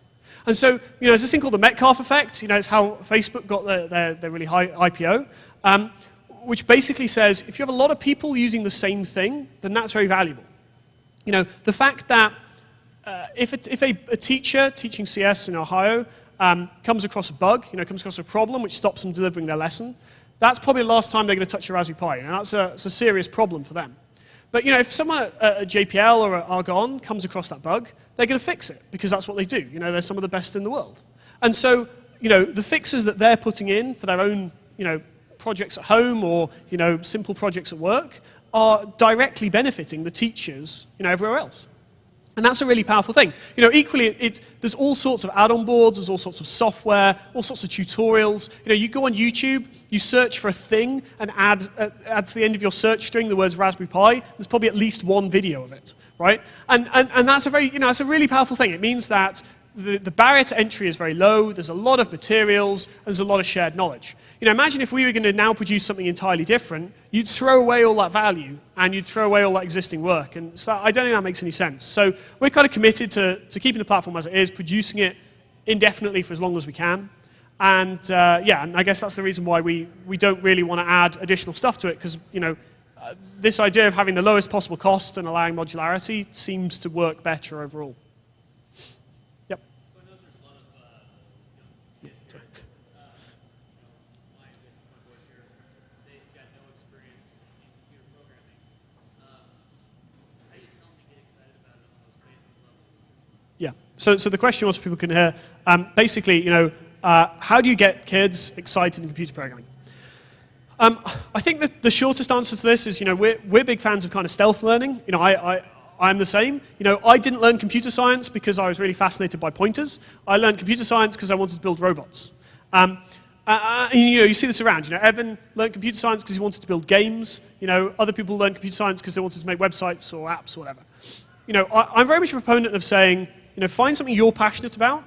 And so, there's this thing called the Metcalfe effect. It's how Facebook got their really high IPO, which basically says if you have a lot of people using the same thing, then that's very valuable. The fact that if a teacher teaching CS in Ohio comes across a bug, comes across a problem which stops them delivering their lesson, that's probably the last time they're going to touch a Raspberry Pi. That's a serious problem for them. But if someone at JPL or at Argonne comes across that bug, they're going to fix it because that's what they do. They're some of the best in the world. And so, the fixes that they're putting in for their own, projects at home or, simple projects at work are directly benefiting the teachers, everywhere else. And that's a really powerful thing. Equally, there's all sorts of add-on boards, there's all sorts of software, all sorts of tutorials. You go on YouTube, you search for a thing and add to the end of your search string the words Raspberry Pi. There's probably at least one video of it, right? And that's a very, that's a really powerful thing. It means that the barrier to entry is very low. There's a lot of materials. And there's a lot of shared knowledge. Imagine if we were going to now produce something entirely different. You'd throw away all that value, and you'd throw away all that existing work. And so I don't think that makes any sense. So we're kind of committed to keeping the platform as it is, producing it indefinitely for as long as we can. And and I guess that's the reason why we don't really want to add additional stuff to it, because this idea of having the lowest possible cost and allowing modularity seems to work better overall. Yep. Well, I notice there's a lot of kids here. My boys here, they've got no experience in computer programming. How do you tell them to get excited about it on those basic levels? Yeah. So the question was, for people can hear, basically, how do you get kids excited in computer programming? I think that the shortest answer to this is, we're big fans of kind of stealth learning. I'm the same. I didn't learn computer science because I was really fascinated by pointers. I learned computer science because I wanted to build robots. You see this around. Evan learned computer science because he wanted to build games. Other people learn computer science because they wanted to make websites or apps or whatever. I'm very much a proponent of saying, find something you're passionate about,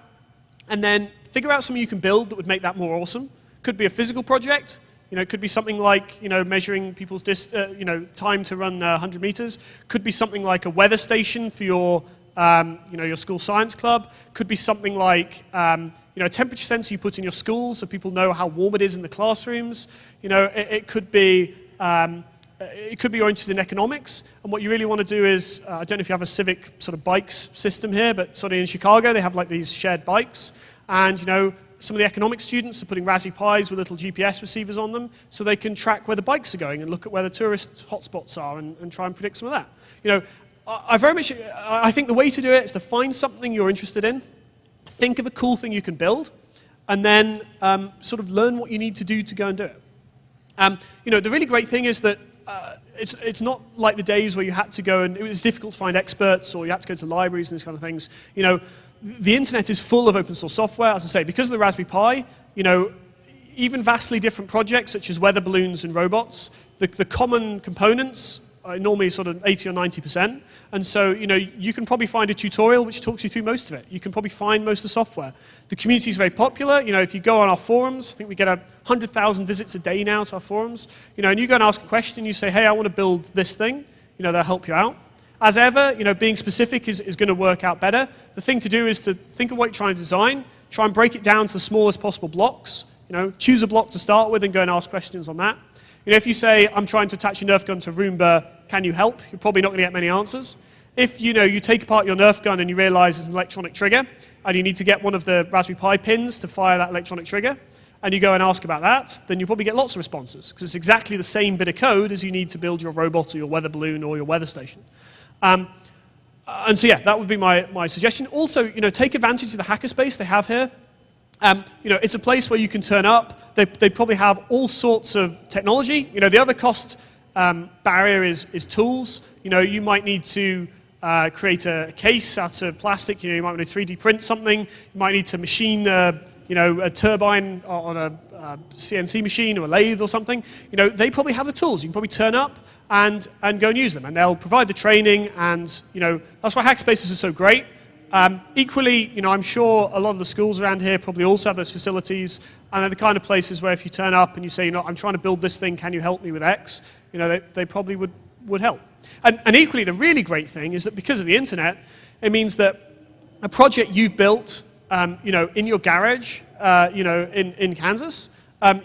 and then figure out something you can build that would make that more awesome. Could be a physical project. It could be something like, measuring people's time to run 100 meters. Could be something like a weather station for your, your school science club. Could be something like, a temperature sensor you put in your school so people know how warm it is in the classrooms. It could be you're interested in economics, and what you really want to do is, I don't know if you have a civic sort of bikes system here, but sort of in Chicago they have like these shared bikes, and some of the economics students are putting Raspberry Pis with little GPS receivers on them so they can track where the bikes are going and look at where the tourist hotspots are and try and predict some of that. I think the way to do it is to find something you're interested in, think of a cool thing you can build, and then sort of learn what you need to do to go and do it. The really great thing is that it's not like the days where you had to go and it was difficult to find experts or you had to go to libraries and these kind of things. The internet is full of open source software, as I say, because of the Raspberry Pi. Even vastly different projects such as weather balloons and robots, the common components are normally sort of 80 or 90%. And so, you can probably find a tutorial which talks you through most of it. You can probably find most of the software. The community is very popular. If you go on our forums, I think we get 100,000 visits a day now to our forums. And you go and ask a question, you say, hey, I want to build this thing. They'll help you out. As ever, being specific is going to work out better. The thing to do is to think of what you're trying to design, try and break it down to the smallest possible blocks. Choose a block to start with and go and ask questions on that. If you say, I'm trying to attach a Nerf gun to Roomba, can you help? You're probably not going to get many answers. If you take apart your Nerf gun and you realize there's an electronic trigger, and you need to get one of the Raspberry Pi pins to fire that electronic trigger, and you go and ask about that, then you probably get lots of responses, because it's exactly the same bit of code as you need to build your robot or your weather balloon or your weather station. And so, yeah, that would be my suggestion. Also, take advantage of the hackerspace they have here. It's a place where you can turn up. They probably have all sorts of technology. The other cost barrier is tools. You might need to create a case out of plastic. You might want to 3D print something. You might need to machine a turbine on a CNC machine or a lathe or something. They probably have the tools. You can probably turn up and go and use them, and they'll provide the training, and that's why hackspaces are so great. Equally, I'm sure a lot of the schools around here probably also have those facilities, and they're the kind of places where if you turn up and you say, I'm trying to build this thing, can you help me with X? They probably would help. And equally, the really great thing is that because of the internet, it means that a project you've built, in your garage, in Kansas,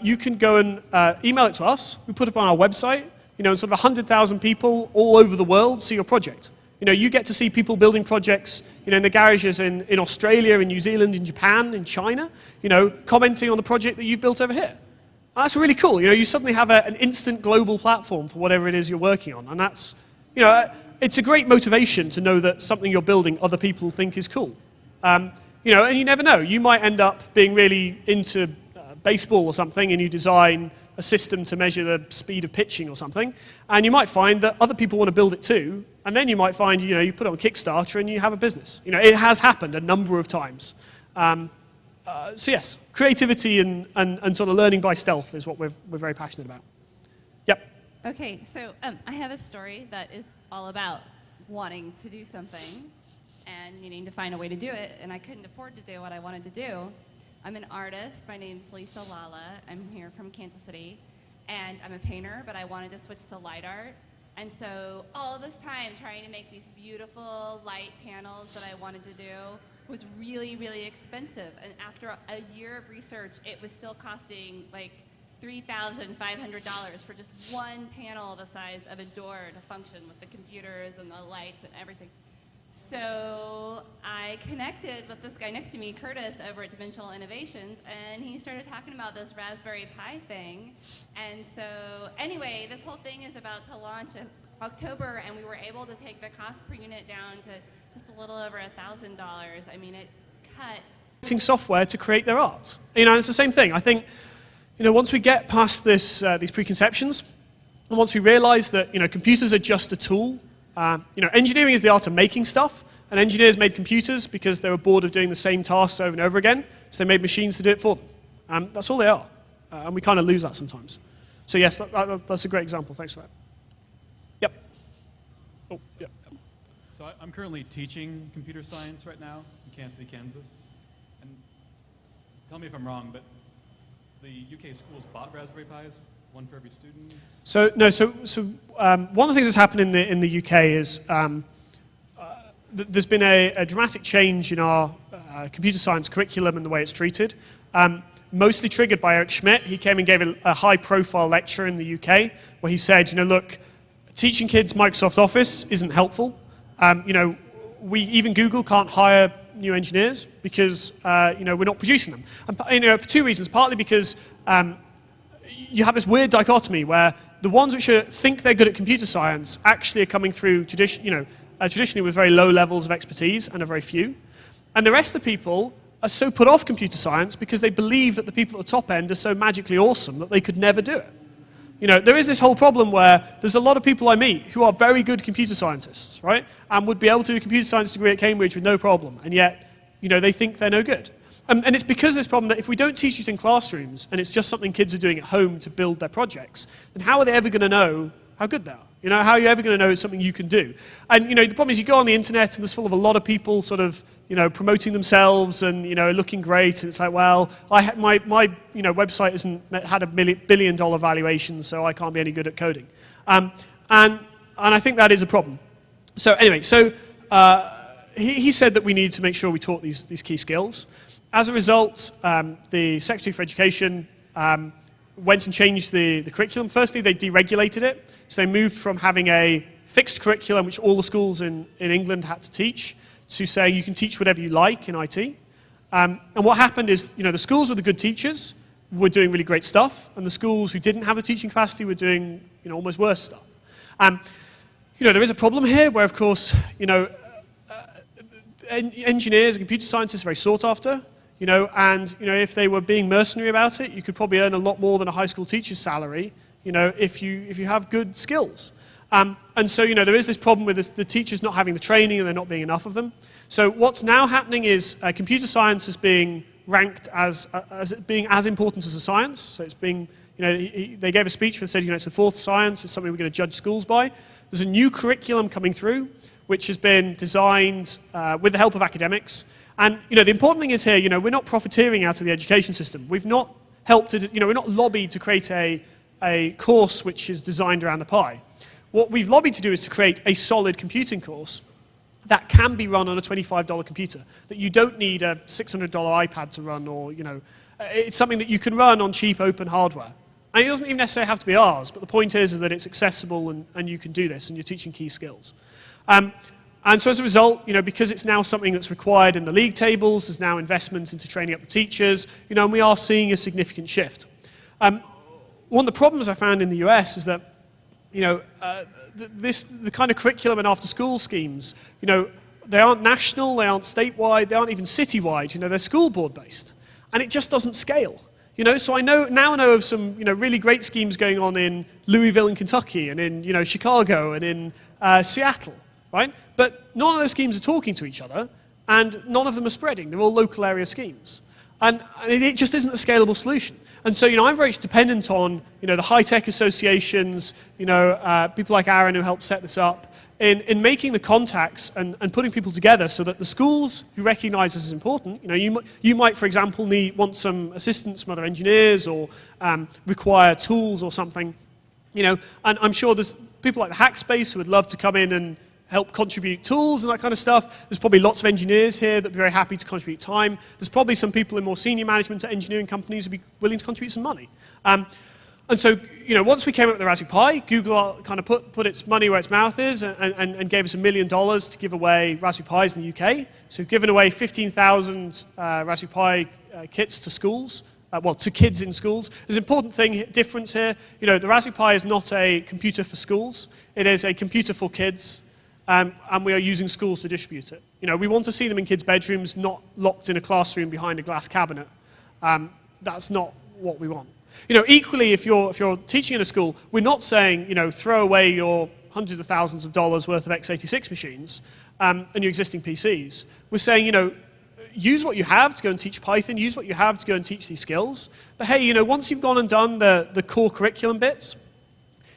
you can go and email it to us. We put it up on our website. And sort of 100,000 people all over the world see your project. You get to see people building projects, in the garages in Australia, in New Zealand, in Japan, in China, commenting on the project that you've built over here. That's really cool. You suddenly have an instant global platform for whatever it is you're working on. And that's, it's a great motivation to know that something you're building other people think is cool. And you never know. You might end up being really into baseball or something, and you design a system to measure the speed of pitching or something, and you might find that other people want to build it too, and then you might find, you put it on Kickstarter and you have a business. It has happened a number of times. So yes, creativity and sort of learning by stealth is what we're very passionate about. Yep. Okay, so I have a story that is all about wanting to do something and needing to find a way to do it, and I couldn't afford to do what I wanted to do. I'm an artist. My name's Lisa Lala. I'm here from Kansas City, and I'm a painter, but I wanted to switch to light art. And so all this time trying to make these beautiful light panels that I wanted to do was really, really expensive. And after a year of research, it was still costing like $3,500 for just one panel the size of a door to function with the computers and the lights and everything. So I connected with this guy next to me, Curtis, over at Dimensional Innovations, and he started talking about this Raspberry Pi thing. And so anyway, this whole thing is about to launch in October, and we were able to take the cost per unit down to just a little over $1,000. I mean, it cut. Software to create their art. It's the same thing. I think, once we get past this, these preconceptions, and once we realize that, computers are just a tool. Engineering is the art of making stuff, and engineers made computers because they were bored of doing the same tasks over and over again, so they made machines to do it for them. That's all they are, and we kind of lose that sometimes. So yes, that's a great example. Thanks for that. Yep. Oh, yep. So I'm currently teaching computer science right now in Kansas City, Kansas. And tell me if I'm wrong, but the UK schools bought Raspberry Pis, one for every student? One of the things that's happened in the UK is there's been a dramatic change in our computer science curriculum and the way it's treated. Mostly triggered by Eric Schmidt. He came and gave a high-profile lecture in the UK where he said, look, teaching kids Microsoft Office isn't helpful. Even Google can't hire new engineers because we're not producing them. And, for two reasons. Partly because you have this weird dichotomy where the ones which think they're good at computer science actually are coming through traditionally with very low levels of expertise and are very few. And the rest of the people are so put off computer science because they believe that the people at the top end are so magically awesome that they could never do it. There is this whole problem where there's a lot of people I meet who are very good computer scientists, right? And would be able to do a computer science degree at Cambridge with no problem. And yet, they think they're no good. And it's because of this problem that if we don't teach it in classrooms and it's just something kids are doing at home to build their projects, then how are they ever going to know how good they are? How are you ever going to know it's something you can do? And, the problem is you go on the internet and there's full of a lot of people sort of, promoting themselves and, looking great. And it's like, well, my website hasn't had $1 billion valuation, so I can't be any good at coding. And I think that is a problem. So anyway, he said that we need to make sure we taught these key skills. As a result, the Secretary for Education went and changed the curriculum. Firstly, they deregulated it. So they moved from having a fixed curriculum, which all the schools in England had to teach, to saying you can teach whatever you like in IT. And what happened is, the schools with the good teachers were doing really great stuff, and the schools who didn't have the teaching capacity were doing, almost worse stuff. There is a problem here where, of course, engineers and computer scientists are very sought after. If they were being mercenary about it, you could probably earn a lot more than a high school teacher's salary, if you have good skills. And so, there is this problem with the teachers not having the training and there not being enough of them. So what's now happening is computer science is being ranked as being as important as a science. So it's being, they gave a speech that said, it's the fourth science, it's something we're going to judge schools by. There's a new curriculum coming through, which has been designed with the help of academics. And the important thing is here, we're not profiteering out of the education system. We've not helped to, we're not lobbied to create a course which is designed around the Pi. What we've lobbied to do is to create a solid computing course that can be run on a $25 computer, that you don't need a $600 iPad to run, or it's something that you can run on cheap open hardware. And it doesn't even necessarily have to be ours, but the point is that it's accessible and you can do this and you're teaching key skills. And so as a result, because it's now something that's required in the league tables, there's now investment into training up the teachers, and we are seeing a significant shift. One of the problems I found in the US is that, the kind of curriculum and after-school schemes, they aren't national, they aren't statewide, they aren't even citywide, they're school board based. And it just doesn't scale. So I now know of some, really great schemes going on in Louisville in Kentucky and in, Chicago and in Seattle. Right? But none of those schemes are talking to each other, and none of them are spreading. They're all local area schemes. And it just isn't a scalable solution. And so, I'm very dependent on, the high-tech associations, people like Aaron who helped set this up, in making the contacts and putting people together so that the schools who recognize this as important, you might, for example, want some assistance from other engineers or require tools or something, and I'm sure there's people like the Hackspace who would love to come in and help contribute tools and that kind of stuff. There's probably lots of engineers here that would be very happy to contribute time. There's probably some people in more senior management at engineering companies who would be willing to contribute some money. And so, once we came up with the Raspberry Pi, Google kind of put its money where its mouth is and gave us $1 million to give away Raspberry Pis in the UK. So we've given away 15,000 Raspberry Pi kits to schools, to kids in schools. There's an important difference here. The Raspberry Pi is not a computer for schools. It is a computer for kids, and we are using schools to distribute it. We want to see them in kids' bedrooms, not locked in a classroom behind a glass cabinet. That's not what we want. Equally, if you're teaching in a school, we're not saying, throw away your hundreds of thousands of dollars worth of x86 machines and your existing PCs. We're saying, use what you have to go and teach Python, use what you have to go and teach these skills. But hey, once you've gone and done the core curriculum bits,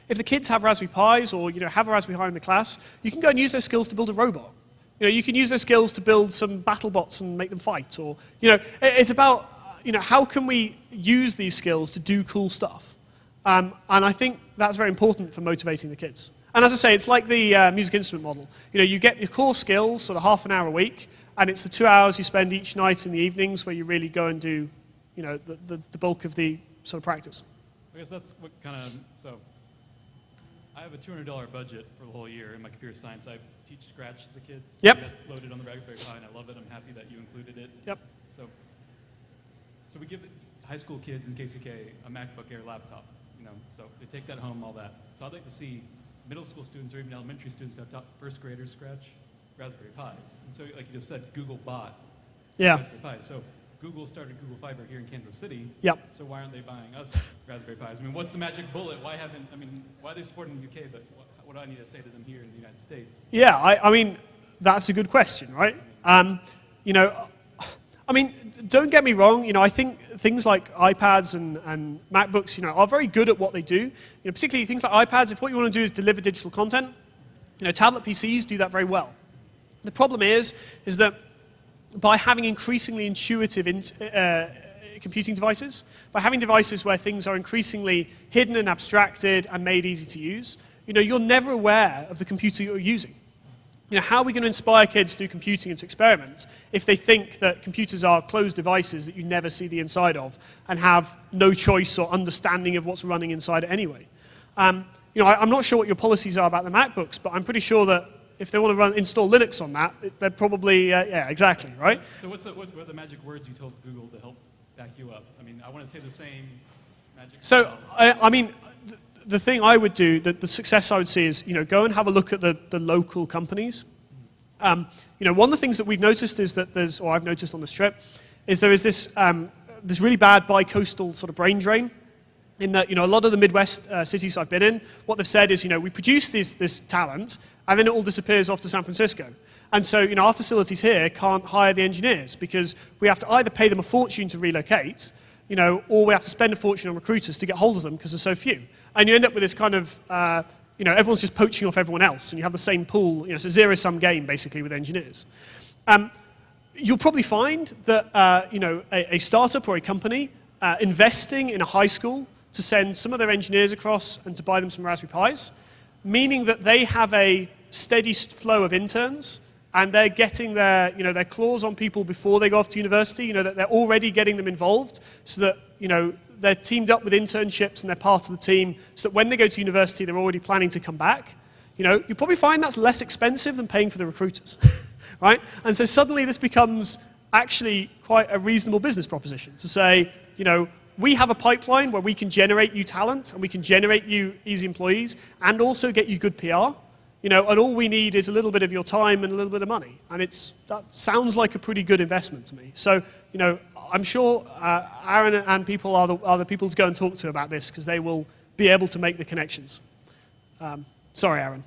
if the kids have Raspberry Pis or, have a Raspberry Pi in the class, you can go and use those skills to build a robot. You can use those skills to build some battle bots and make them fight. Or, it's about, how can we use these skills to do cool stuff? And I think that's very important for motivating the kids. And as I say, it's like the music instrument model. You get your core skills, sort of half an hour a week, and it's the 2 hours you spend each night in the evenings where you really go and do, the bulk of the sort of practice. I guess that's what so I have a $200 budget for the whole year in my computer science. I teach Scratch to the kids. Yep. That's loaded on the Raspberry Pi, and I love it. I'm happy that you included it. Yep. So we give the high school kids in KCK a MacBook Air laptop, so they take that home, all that. So I'd like to see middle school students or even elementary students who have taught first graders Scratch Raspberry Pis. And so, like you just said, Google bought Raspberry Pi. So Google started Google Fiber here in Kansas City. Yep. So why aren't they buying us Raspberry Pis? What's the magic bullet? Why are they supporting the UK, but what do I need to say to them here in the United States? Yeah, that's a good question, right? Don't get me wrong, I think things like iPads and MacBooks, are very good at what they do. Particularly things like iPads, if what you want to do is deliver digital content, tablet PCs do that very well. The problem is that by having increasingly intuitive computing devices, by having devices where things are increasingly hidden and abstracted and made easy to use, you're never aware of the computer you're using. How are we going to inspire kids through computing and to experiment if they think that computers are closed devices that you never see the inside of and have no choice or understanding of what's running inside it anyway? I'm not sure what your policies are about the MacBooks, but I'm pretty sure that if they want to install Linux on that, they're probably, yeah, exactly, right? So what are the magic words you told Google to help back you up? I want to say the same magic. So, the thing I would do, the success I would see is, go and have a look at the local companies. One of the things that we've noticed is that I've noticed on this trip, is there is this really bad bi-coastal sort of brain drain. In that, a lot of the Midwest cities I've been in, what they've said is, we produce this talent, and then it all disappears off to San Francisco. And so, our facilities here can't hire the engineers because we have to either pay them a fortune to relocate, or we have to spend a fortune on recruiters to get hold of them because there's so few. And you end up with this kind of, everyone's just poaching off everyone else, and you have the same pool. It's a zero-sum game, basically, with engineers. You'll probably find that, a startup or a company investing in a high school to send some of their engineers across and to buy them some Raspberry Pis, meaning that they have a steady flow of interns, and they're getting their claws on people before they go off to university, that they're already getting them involved so that, they're teamed up with internships and they're part of the team so that when they go to university, they're already planning to come back. You probably find that's less expensive than paying for the recruiters, right? And so suddenly this becomes actually quite a reasonable business proposition to say, we have a pipeline where we can generate you talent and we can generate you easy employees and also get you good PR. And all we need is a little bit of your time and a little bit of money. And that sounds like a pretty good investment to me. So, I'm sure Aaron and people are the people to go and talk to about this because they will be able to make the connections. Sorry, Aaron.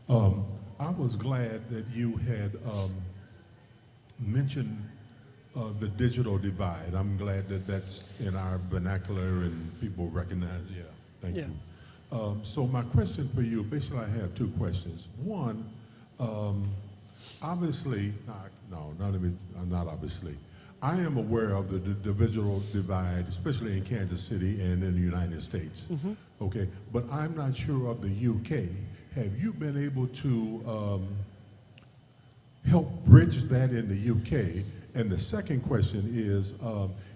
I was glad that you had mentioned the digital divide. I'm glad that that's in our vernacular and people recognize, thank you. So my question for you, basically I have two questions. One, obviously, not obviously. I am aware of the digital divide, especially in Kansas City and in the United States. Okay, but I'm not sure of the UK. Have you been able to help bridge that in the UK? And the second question is,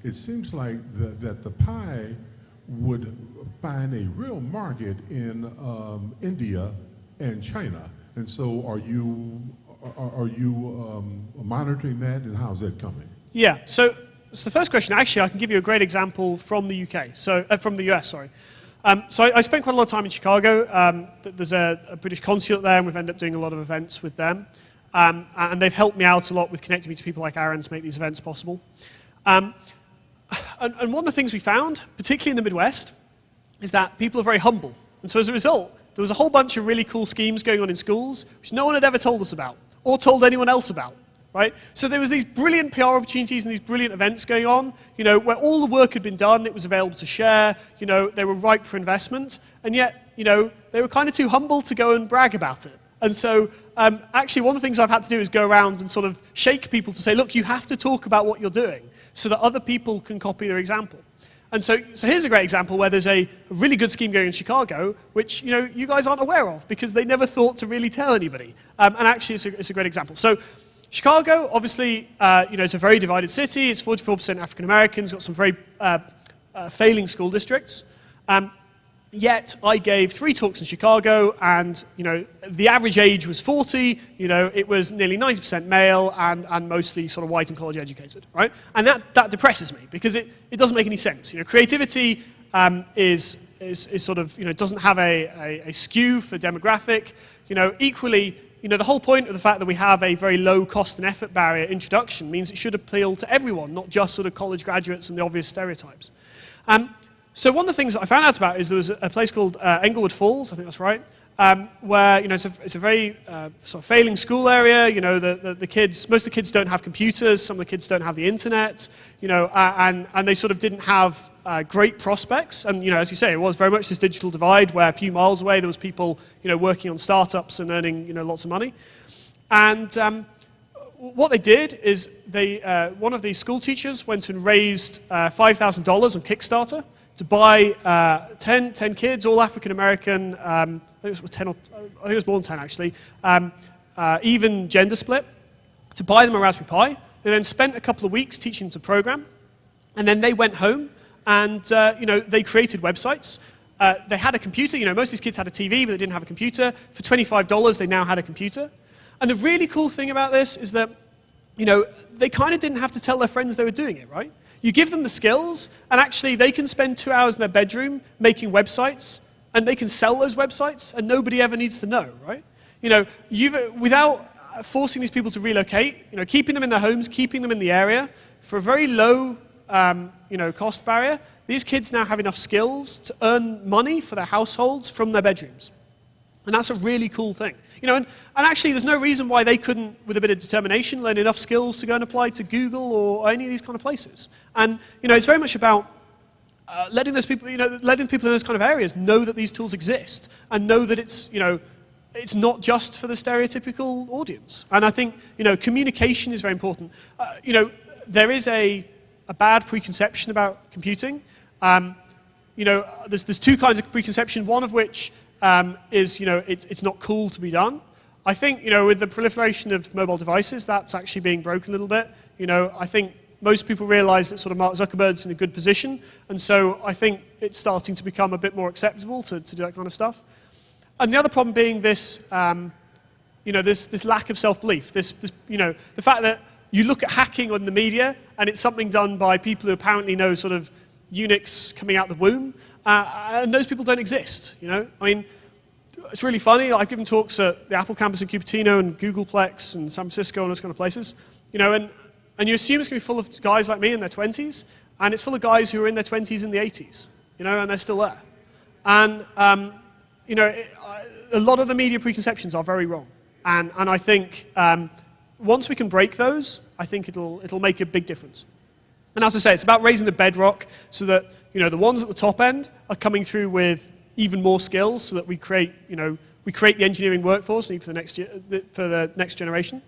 it seems like that the pie would find a real market in India and China. And so are you monitoring that, and how's that coming? Yeah, so the first question, actually, I can give you a great example from the UK, from the US, sorry. So I spent quite a lot of time in Chicago. There's a British consulate there, and we've ended up doing a lot of events with them. And they've helped me out a lot with connecting me to people like Aaron to make these events possible. And one of the things we found, particularly in the Midwest, is that people are very humble. And so as a result, there was a whole bunch of really cool schemes going on in schools, which no one had ever told us about, or told anyone else about, right? So there was these brilliant PR opportunities and these brilliant events going on, where all the work had been done, it was available to share, they were ripe for investment, and yet, they were kind of too humble to go and brag about it. And so, actually, one of the things I've had to do is go around and sort of shake people to say, look, you have to talk about what you're doing so that other people can copy their example. And so here's a great example where there's a really good scheme going in Chicago, which you guys aren't aware of because they never thought to really tell anybody. And actually, it's a great example. So Chicago, obviously, it's a very divided city. It's 44% African Americans, got some very failing school districts. Yet I gave 3 talks in Chicago, and the average age was 40. It was nearly 90% male and mostly sort of white and college educated, right? And that depresses me because it doesn't make any sense. Creativity is sort of doesn't have a skew for demographic. Equally, the whole point of the fact that we have a very low cost and effort barrier introduction means it should appeal to everyone, not just sort of college graduates and the obvious stereotypes. So one of the things that I found out about is there was a place called Englewood Falls, I think that's right, where it's a very sort of failing school area. The kids, most of the kids don't have computers, some of the kids don't have the internet, and they sort of didn't have great prospects. And as you say, it was very much this digital divide where a few miles away there was people working on startups and earning lots of money. And what they did is one of the school teachers went and raised $5,000 on Kickstarter to buy 10 kids, all African American. I think it was 10, I think it was more than 10 actually. Even gender split. To buy them a Raspberry Pi. They then spent a couple of weeks teaching them to program, and then they went home and they created websites. They had a computer. Most of these kids had a TV, but they didn't have a computer. For $25, they now had a computer. And the really cool thing about this is that they kind of didn't have to tell their friends they were doing it, right? You give them the skills, and actually they can spend 2 hours in their bedroom making websites, and they can sell those websites, and nobody ever needs to know, right? Without forcing these people to relocate, keeping them in their homes, keeping them in the area, for a very low, cost barrier, these kids now have enough skills to earn money for their households from their bedrooms. And that's a really cool thing. And actually there's no reason why they couldn't, with a bit of determination, learn enough skills to go and apply to Google or any of these kind of places. And, it's very much about letting those people, letting people in those kind of areas know that these tools exist and know that it's, it's not just for the stereotypical audience. And I think, communication is very important. There is a bad preconception about computing. There's 2 kinds of preconception, one of which is, it's not cool to be done. I think, with the proliferation of mobile devices, that's actually being broken a little bit. I think most people realize that sort of Mark Zuckerberg's in a good position, and so I think it's starting to become a bit more acceptable to do that kind of stuff. And the other problem being this, this lack of self-belief, the fact that you look at hacking on the media, and it's something done by people who apparently know sort of Unix coming out the womb, and those people don't exist, I mean, it's really funny. I've given talks at the Apple campus in Cupertino and Googleplex and San Francisco and those kind of places, and you assume it's going to be full of guys like me in their 20s, and it's full of guys who are in their 20s in the 80s, and they're still there. And, a lot of the media preconceptions are very wrong. And I think once we can break those, I think it'll make a big difference. And as I say, it's about raising the bedrock so that the ones at the top end are coming through with even more skills so that we create the engineering workforce we need for the next generation.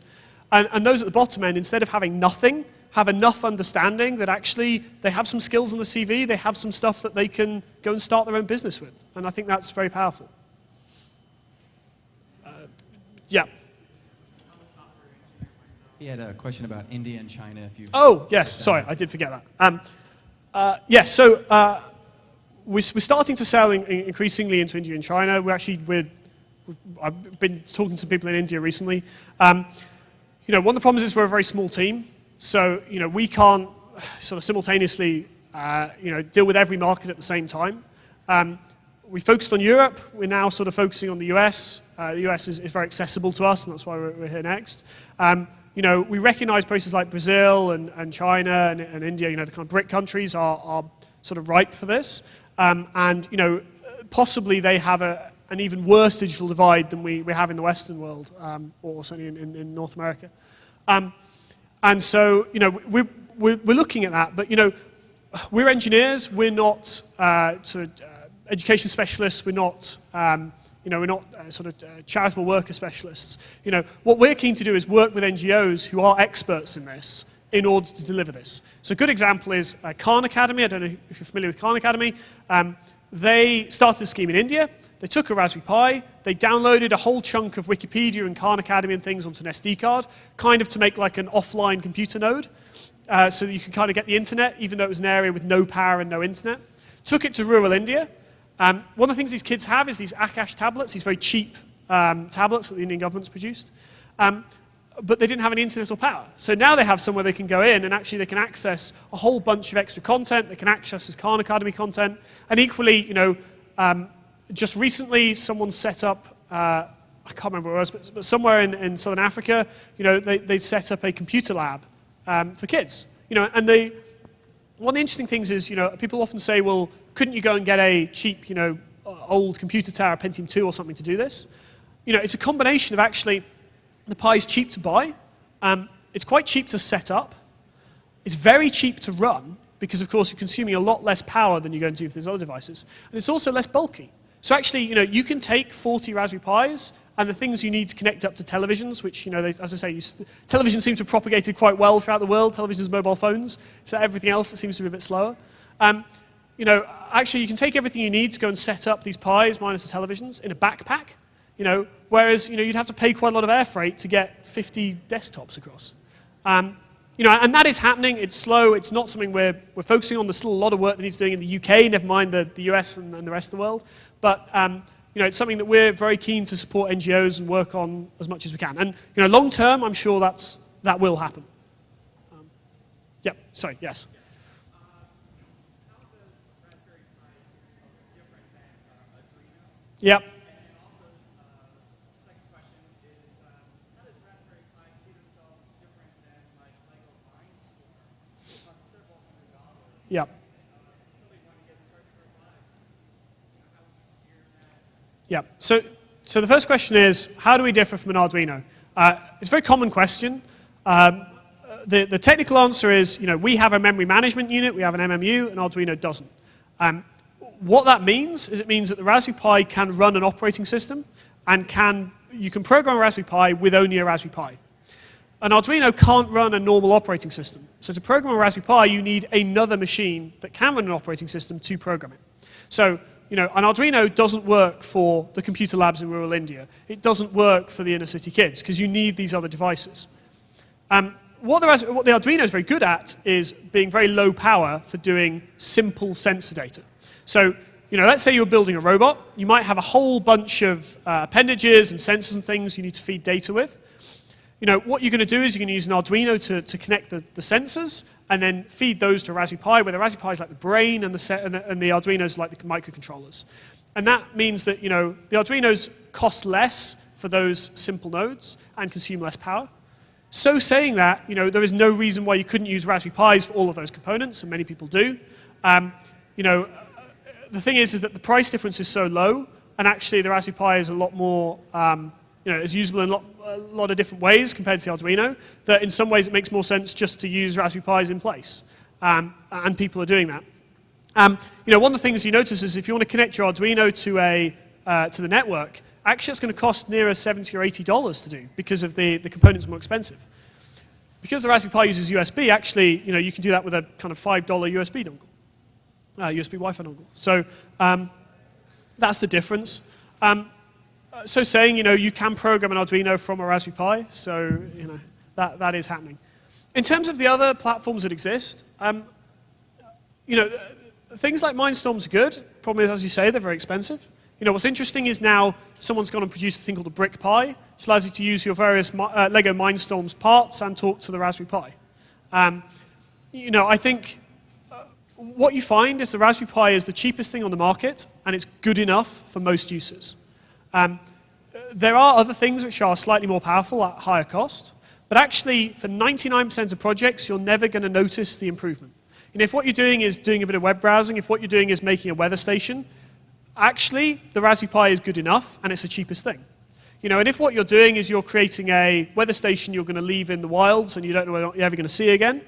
And those at the bottom end, instead of having nothing, have enough understanding that actually they have some skills on the CV, they have some stuff that they can go and start their own business with. And I think that's very powerful. Yeah. He had a question about India and China. If you. Oh, yes. Sorry, I did forget that. Yes, so we're starting to sell increasingly into India and China. I've been talking to people in India recently. One of the problems is we're a very small team. So, we can't sort of simultaneously, deal with every market at the same time. We focused on Europe. We're now sort of focusing on the US. The US is very accessible to us, and that's why we're here next. We recognize places like Brazil and China and India, the kind of BRIC countries are sort of ripe for this. Possibly they have an even worse digital divide than we have in the Western world, or certainly in North America. And so, we're looking at that, but, we're engineers, we're not education specialists, we're not, we're not charitable worker specialists. What we're keen to do is work with NGOs who are experts in this in order to deliver this. So a good example is Khan Academy. I don't know if you're familiar with Khan Academy. They started a scheme in India. They took a Raspberry Pi, they downloaded a whole chunk of Wikipedia and Khan Academy and things onto an SD card, kind of to make like an offline computer node, so that you can kind of get the internet, even though it was an area with no power and no internet. Took it to rural India. One of the things these kids have is these Akash tablets, these very cheap tablets that the Indian government's produced. But they didn't have any internet or power. So now they have somewhere they can go in and actually they can access a whole bunch of extra content. They can access this Khan Academy content. And equally, just recently, someone set up, I can't remember where it was, but somewhere in Southern Africa, they set up a computer lab for kids. And one of the interesting things is, people often say, well, couldn't you go and get a cheap, old computer tower, Pentium 2 or something to do this? It's a combination of actually, the Pi is cheap to buy, it's quite cheap to set up, it's very cheap to run, because of course you're consuming a lot less power than you're going to with these other devices, and it's also less bulky. So actually, you can take 40 Raspberry Pis and the things you need to connect up to televisions, which, as I say, television seems to have propagated quite well throughout the world, televisions, mobile phones, so everything else it seems to be a bit slower. Actually, you can take everything you need to go and set up these Pis minus the televisions in a backpack, whereas, you'd have to pay quite a lot of air freight to get 50 desktops across. And that is happening. It's slow. It's not something we're focusing on. There's still a lot of work that needs doing in the UK, never mind the US and the rest of the world. But it's something that we're very keen to support NGOs and work on as much as we can. And long term, I'm sure that will happen. Sorry, yes. How does Raspberry Pi see themselves different than Arduino? Yep. And also, second question is, how does Raspberry Pi see themselves different than like Lego Mindstorm, which costs several $100? Yep. Somebody want to get started for robotics, how would you steer that? Yeah. So the first question is, how do we differ from an Arduino? It's a very common question. The technical answer is, we have a memory management unit, we have an MMU, and Arduino doesn't. What that means is it means that the Raspberry Pi can run an operating system, and you can program a Raspberry Pi with only a Raspberry Pi. An Arduino can't run a normal operating system. So to program a Raspberry Pi, you need another machine that can run an operating system to program it. So, an Arduino doesn't work for the computer labs in rural India. It doesn't work for the inner city kids, because you need these other devices. What the Arduino is very good at is being very low power for doing simple sensor data. So, let's say you're building a robot. You might have a whole bunch of appendages and sensors and things you need to feed data with. What you're going to do is you're going to use an Arduino to connect the sensors and then feed those to a Raspberry Pi, where the Raspberry Pi is like the brain and the Arduino is like the microcontrollers. And that means that, the Arduinos cost less for those simple nodes and consume less power. So saying that, there is no reason why you couldn't use Raspberry Pis for all of those components, and many people do. The thing is that the price difference is so low, and actually the Raspberry Pi is a lot more, is usable in a lot of different ways compared to the Arduino, that in some ways it makes more sense just to use Raspberry Pis in place. And people are doing that. One of the things you notice is if you want to connect your Arduino to the network, actually it's going to cost nearer $70 or $80 to do because of the components are more expensive. Because the Raspberry Pi uses USB, actually, you can do that with a kind of $5 USB dongle, USB Wi-Fi dongle. So that's the difference. So saying, you can program an Arduino from a Raspberry Pi, so, that is happening. In terms of the other platforms that exist, things like Mindstorms are good. Problem is, as you say, they're very expensive. What's interesting is now someone's gone and produced a thing called a Brick Pi, which allows you to use your various Lego Mindstorms parts and talk to the Raspberry Pi. I think what you find is the Raspberry Pi is the cheapest thing on the market, and it's good enough for most users. There are other things which are slightly more powerful at higher cost, but actually, for 99% of projects, you're never going to notice the improvement. If what you're doing is doing a bit of web browsing, if what you're doing is making a weather station, actually, the Raspberry Pi is good enough, and it's the cheapest thing. And if what you're doing is you're creating a weather station you're going to leave in the wilds and you don't know whether you're ever going to see again,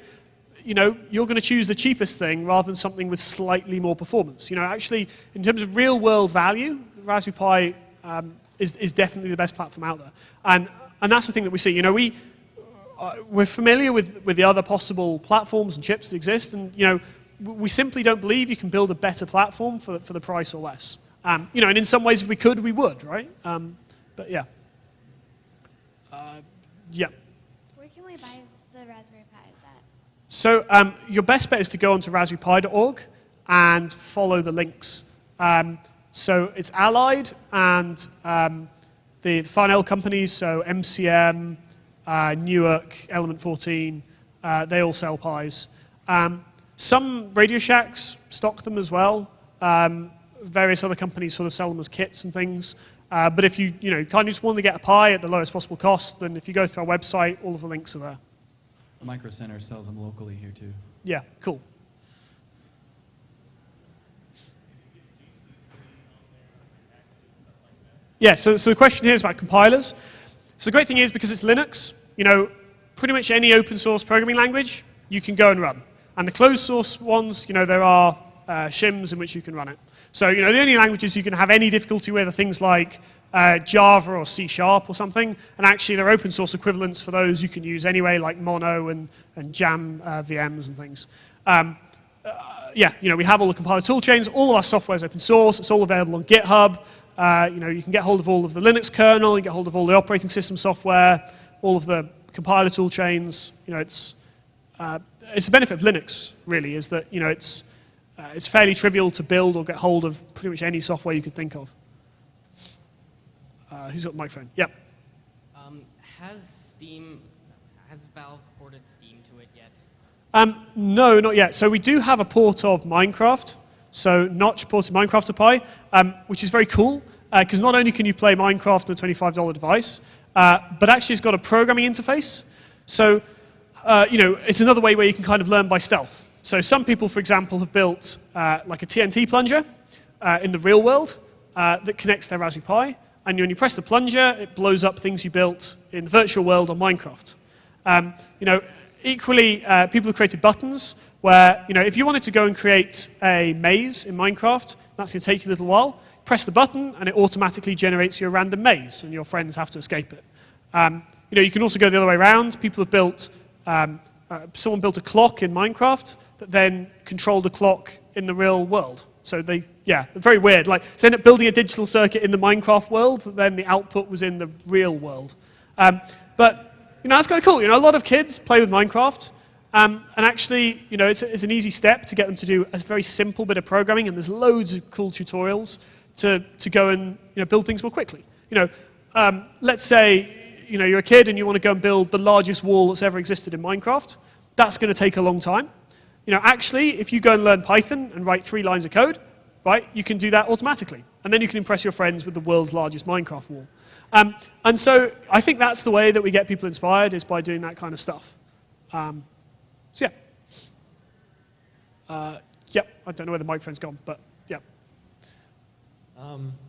you're going to choose the cheapest thing rather than something with slightly more performance. Actually, in terms of real-world value, the Raspberry Pi is definitely the best platform out there. And that's the thing that we see. We're familiar with the other possible platforms and chips that exist, and we simply don't believe you can build a better platform for the price or less. And in some ways, if we could, we would, right? But yeah. Yeah. Where can we buy the Raspberry Pis at? So your best bet is to go onto raspberrypi.org and follow the links. So it's Allied and the Farnell companies, so MCM, Newark, Element 14, they all sell Pis. Some Radio Shacks stock them as well. Various other companies sort of sell them as kits and things. But if you kind of just want to get a Pi at the lowest possible cost, then if you go through our website, all of the links are there. Micro Center sells them locally here too. Yeah, cool. Yeah, so the question here is about compilers. So the great thing is, because it's Linux, pretty much any open source programming language you can go and run. And the closed source ones, there are shims in which you can run it. So, the only languages you can have any difficulty with are things like Java or C# or something. And actually, there are open source equivalents for those you can use anyway, like Mono and Jam VMs and things. We have all the compiler tool chains. All of our software is open source. It's all available on GitHub. You can get hold of all of the Linux kernel. You can get hold of all the operating system software, all of the compiler tool chains. It's a benefit of Linux, really, is that it's fairly trivial to build or get hold of pretty much any software you could think of. Who's got the microphone? Yep. Has Valve ported Steam to it yet? No, not yet. So we do have a port of Minecraft. So Notch ported Minecraft to Pi, which is very cool, because not only can you play Minecraft on a $25 device, but actually it's got a programming interface. So, it's another way where you can kind of learn by stealth. So some people, for example, have built like a TNT plunger in the real world that connects their Raspberry Pi, and when you press the plunger, it blows up things you built in the virtual world on Minecraft. Equally, people have created buttons where, if you wanted to go and create a maze in Minecraft, that's going to take you a little while. Press the button, and it automatically generates you a random maze, and your friends have to escape it. You can also go the other way around. People have built, someone built a clock in Minecraft that then controlled a clock in the real world. So very weird. Like, so they ended up building a digital circuit in the Minecraft world, then the output was in the real world. But that's kind of cool. A lot of kids play with Minecraft. And actually, it's an easy step to get them to do a very simple bit of programming, and there's loads of cool tutorials to go and build things more quickly. Let's say you're a kid and you want to go and build the largest wall that's ever existed in Minecraft. That's going to take a long time. Actually, if you go and learn Python and write 3 lines of code, right, you can do that automatically, and then you can impress your friends with the world's largest Minecraft wall. And so I think that's the way that we get people inspired, is by doing that kind of stuff. So yeah, I don't know where the microphone's gone, but yeah.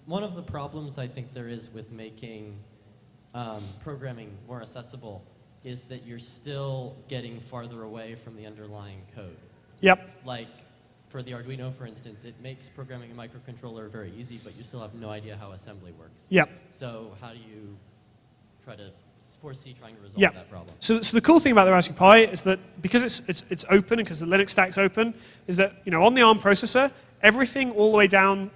One of the problems I think there is with making programming more accessible is that you're still getting farther away from the underlying code. Yep. Like, for the Arduino, for instance, it makes programming a microcontroller very easy, but you still have no idea how assembly works. Yep. So how do you try to foresee trying to resolve Yep. that problem? So the cool thing about the Raspberry Pi is that because it's open and because the Linux stack's open, is that on the ARM processor, everything all the way down,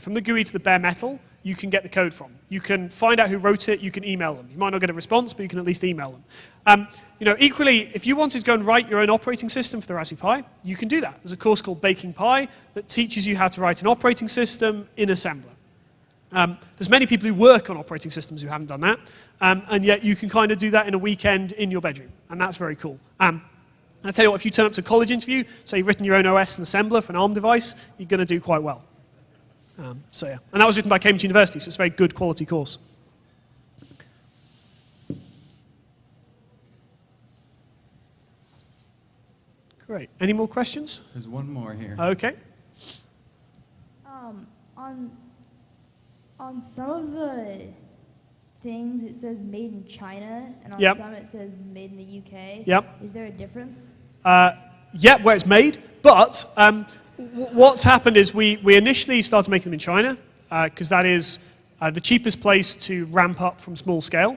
from the GUI to the bare metal, you can get the code from. You can find out who wrote it. You can email them. You might not get a response, but you can at least email them. Equally, if you wanted to go and write your own operating system for the Raspberry Pi, you can do that. There's a course called Baking Pi that teaches you how to write an operating system in assembler. There's many people who work on operating systems who haven't done that, and yet you can kind of do that in a weekend in your bedroom, and that's very cool. And I tell you what, if you turn up to a college interview, say you've written your own OS and assembler for an ARM device, you're going to do quite well. So yeah, and that was written by Cambridge University, so it's a very good quality course. Great. Any more questions? There's one more here. Okay. On some of the things it says made in China, and on Yep. some it says made in the UK. Yep. Is there a difference? Yeah, where it's made, but what's happened is we initially started making them in China, because that is the cheapest place to ramp up from small scale.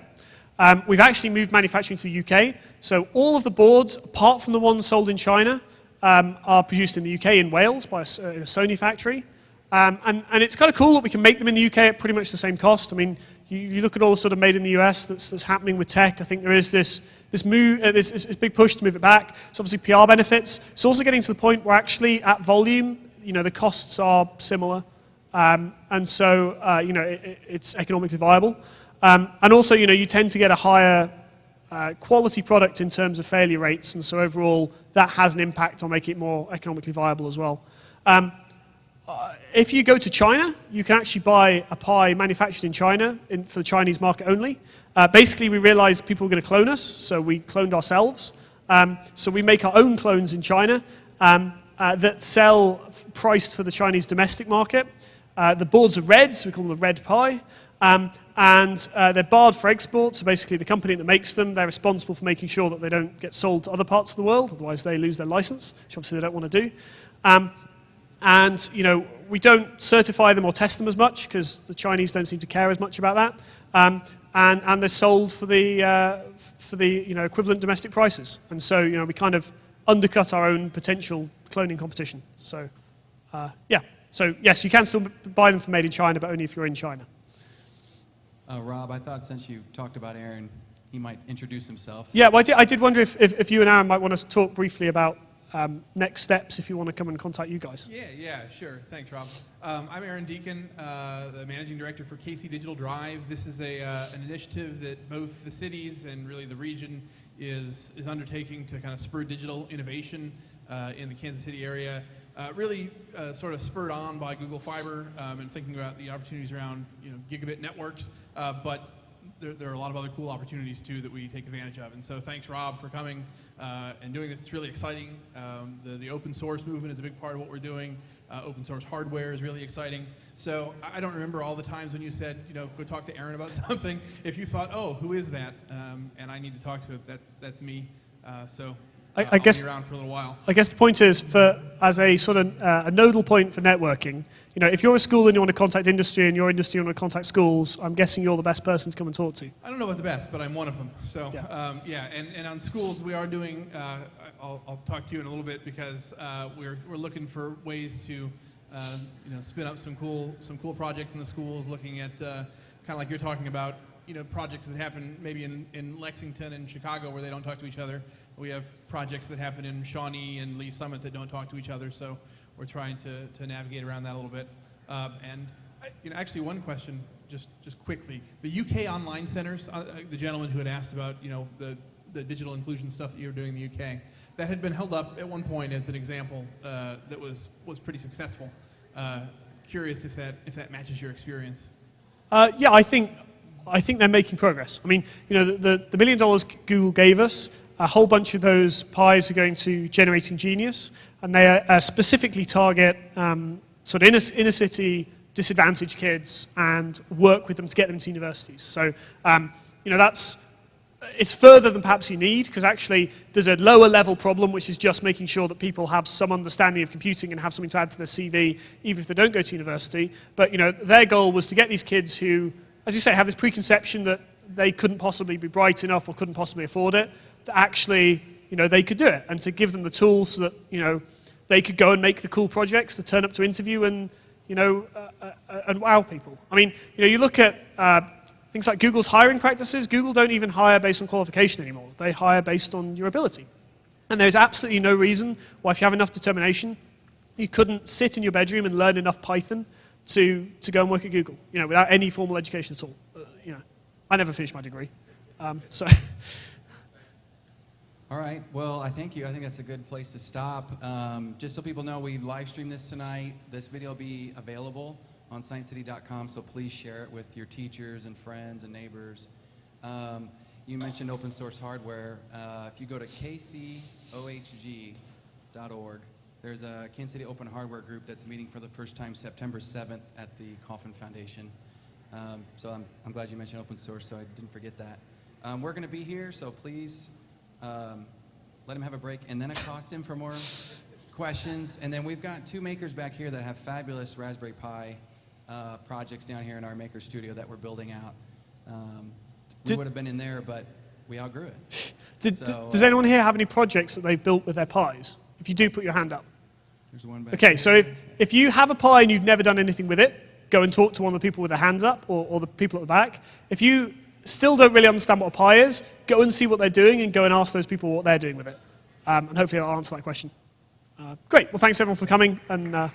We've actually moved manufacturing to the UK, so all of the boards, apart from the ones sold in China, are produced in the UK in Wales by a Sony factory. And it's kind of cool that we can make them in the UK at pretty much the same cost. I mean, you look at all the sort of made in the US that's happening with tech. I think there is this move, this big push to move it back. So obviously PR benefits. It's also getting to the point where actually at volume, the costs are similar. And so, it's economically viable. And also, you tend to get a higher quality product in terms of failure rates. And so overall, that has an impact on making it more economically viable as well. If you go to China, you can actually buy a Pi manufactured in China for the Chinese market only. Basically, we realized people were going to clone us, so we cloned ourselves. So we make our own clones in China that sell priced for the Chinese domestic market. The boards are red, so we call them the red Pi. And they're barred for export, so basically the company that makes them, they're responsible for making sure that they don't get sold to other parts of the world, otherwise they lose their license, which obviously they don't want to do. And we don't certify them or test them as much because the Chinese don't seem to care as much about that. And they're sold for the equivalent domestic prices. And so we kind of undercut our own potential cloning competition. So yeah. So yes, you can still buy them from made in China, but only if you're in China. Rob, I thought since you talked about Aaron, he might introduce himself. Yeah, well, I did wonder if you and Aaron might want us to talk briefly about next steps if you want to come and contact you guys. Yeah, sure. Thanks, Rob. I'm Aaron Deacon, the Managing Director for KC Digital Drive. This is an initiative that both the cities and really the region is undertaking to kind of spur digital innovation in the Kansas City area. Really sort of spurred on by Google Fiber and thinking about the opportunities around gigabit networks, but there are a lot of other cool opportunities too that we take advantage of. And so thanks, Rob, for coming and doing this. It's really exciting. The open source movement is a big part of what we're doing. Open source hardware is really exciting. So I don't remember all the times when you said, go talk to Aaron about something. If you thought, oh, who is that? And I need to talk to him, that's me. I guess, I'll be around for a little while. I guess the point is, as a sort of a nodal point for networking, if you're a school and you want to contact industry and your industry want to contact schools, I'm guessing you're the best person to come and talk to. I don't know about the best, but I'm one of them. So yeah, and on schools we are doing. I'll talk to you in a little bit because we're looking for ways to spin up some cool projects in the schools, looking at kind of like you're talking about. Projects that happen maybe in Lexington and Chicago where they don't talk to each other. We have projects that happen in Shawnee and Lee Summit that don't talk to each other, so we're trying to navigate around that a little bit. And actually one question, just quickly. The UK online centers, the gentleman who had asked about the digital inclusion stuff that you were doing in the UK, that had been held up at one point as an example that was pretty successful. Curious if that matches your experience. Yeah, I think they're making progress. I mean, the $1 million Google gave us, a whole bunch of those pies are going to Generating Genius, and they specifically target sort of inner city disadvantaged kids and work with them to get them to universities. So, that's it's further than perhaps you need, because actually there's a lower level problem, which is just making sure that people have some understanding of computing and have something to add to their CV, even if they don't go to university. But their goal was to get these kids who, as you say, have this preconception that they couldn't possibly be bright enough or couldn't possibly afford it, that actually they could do it, and to give them the tools so that they could go and make the cool projects, to turn up to interview and and wow people. I mean, you look at things like Google's hiring practices. Google don't even hire based on qualification anymore. They hire based on your ability. And there's absolutely no reason why, if you have enough determination, you couldn't sit in your bedroom and learn enough Python to go and work at Google, without any formal education at all. I never finished my degree, so. All right. Well, I thank you. I think that's a good place to stop. Just so people know, we live stream this tonight. This video will be available on sciencecity.com, so please share it with your teachers and friends and neighbors. You mentioned open source hardware. If you go to kcohg.org, there's a Kansas City Open Hardware group that's meeting for the first time September 7th at the Coffin Foundation. So I'm glad you mentioned open source, so I didn't forget that. We're going to be here, so please let him have a break and then accost him for more questions. And then we've got two makers back here that have fabulous Raspberry Pi projects down here in our maker studio that we're building out. We would have been in there, but we outgrew it. Does anyone here have any projects that they've built with their Pis? If you do, put your hand up. There's one back Okay, there. so if you have a Pi and you've never done anything with it, go and talk to one of the people with their hands up, or the people at the back. If you still don't really understand what a Pi is, go and see what they're doing and go and ask those people what they're doing with it. And hopefully I'll answer that question. Great. Well, thanks everyone for coming. And yeah.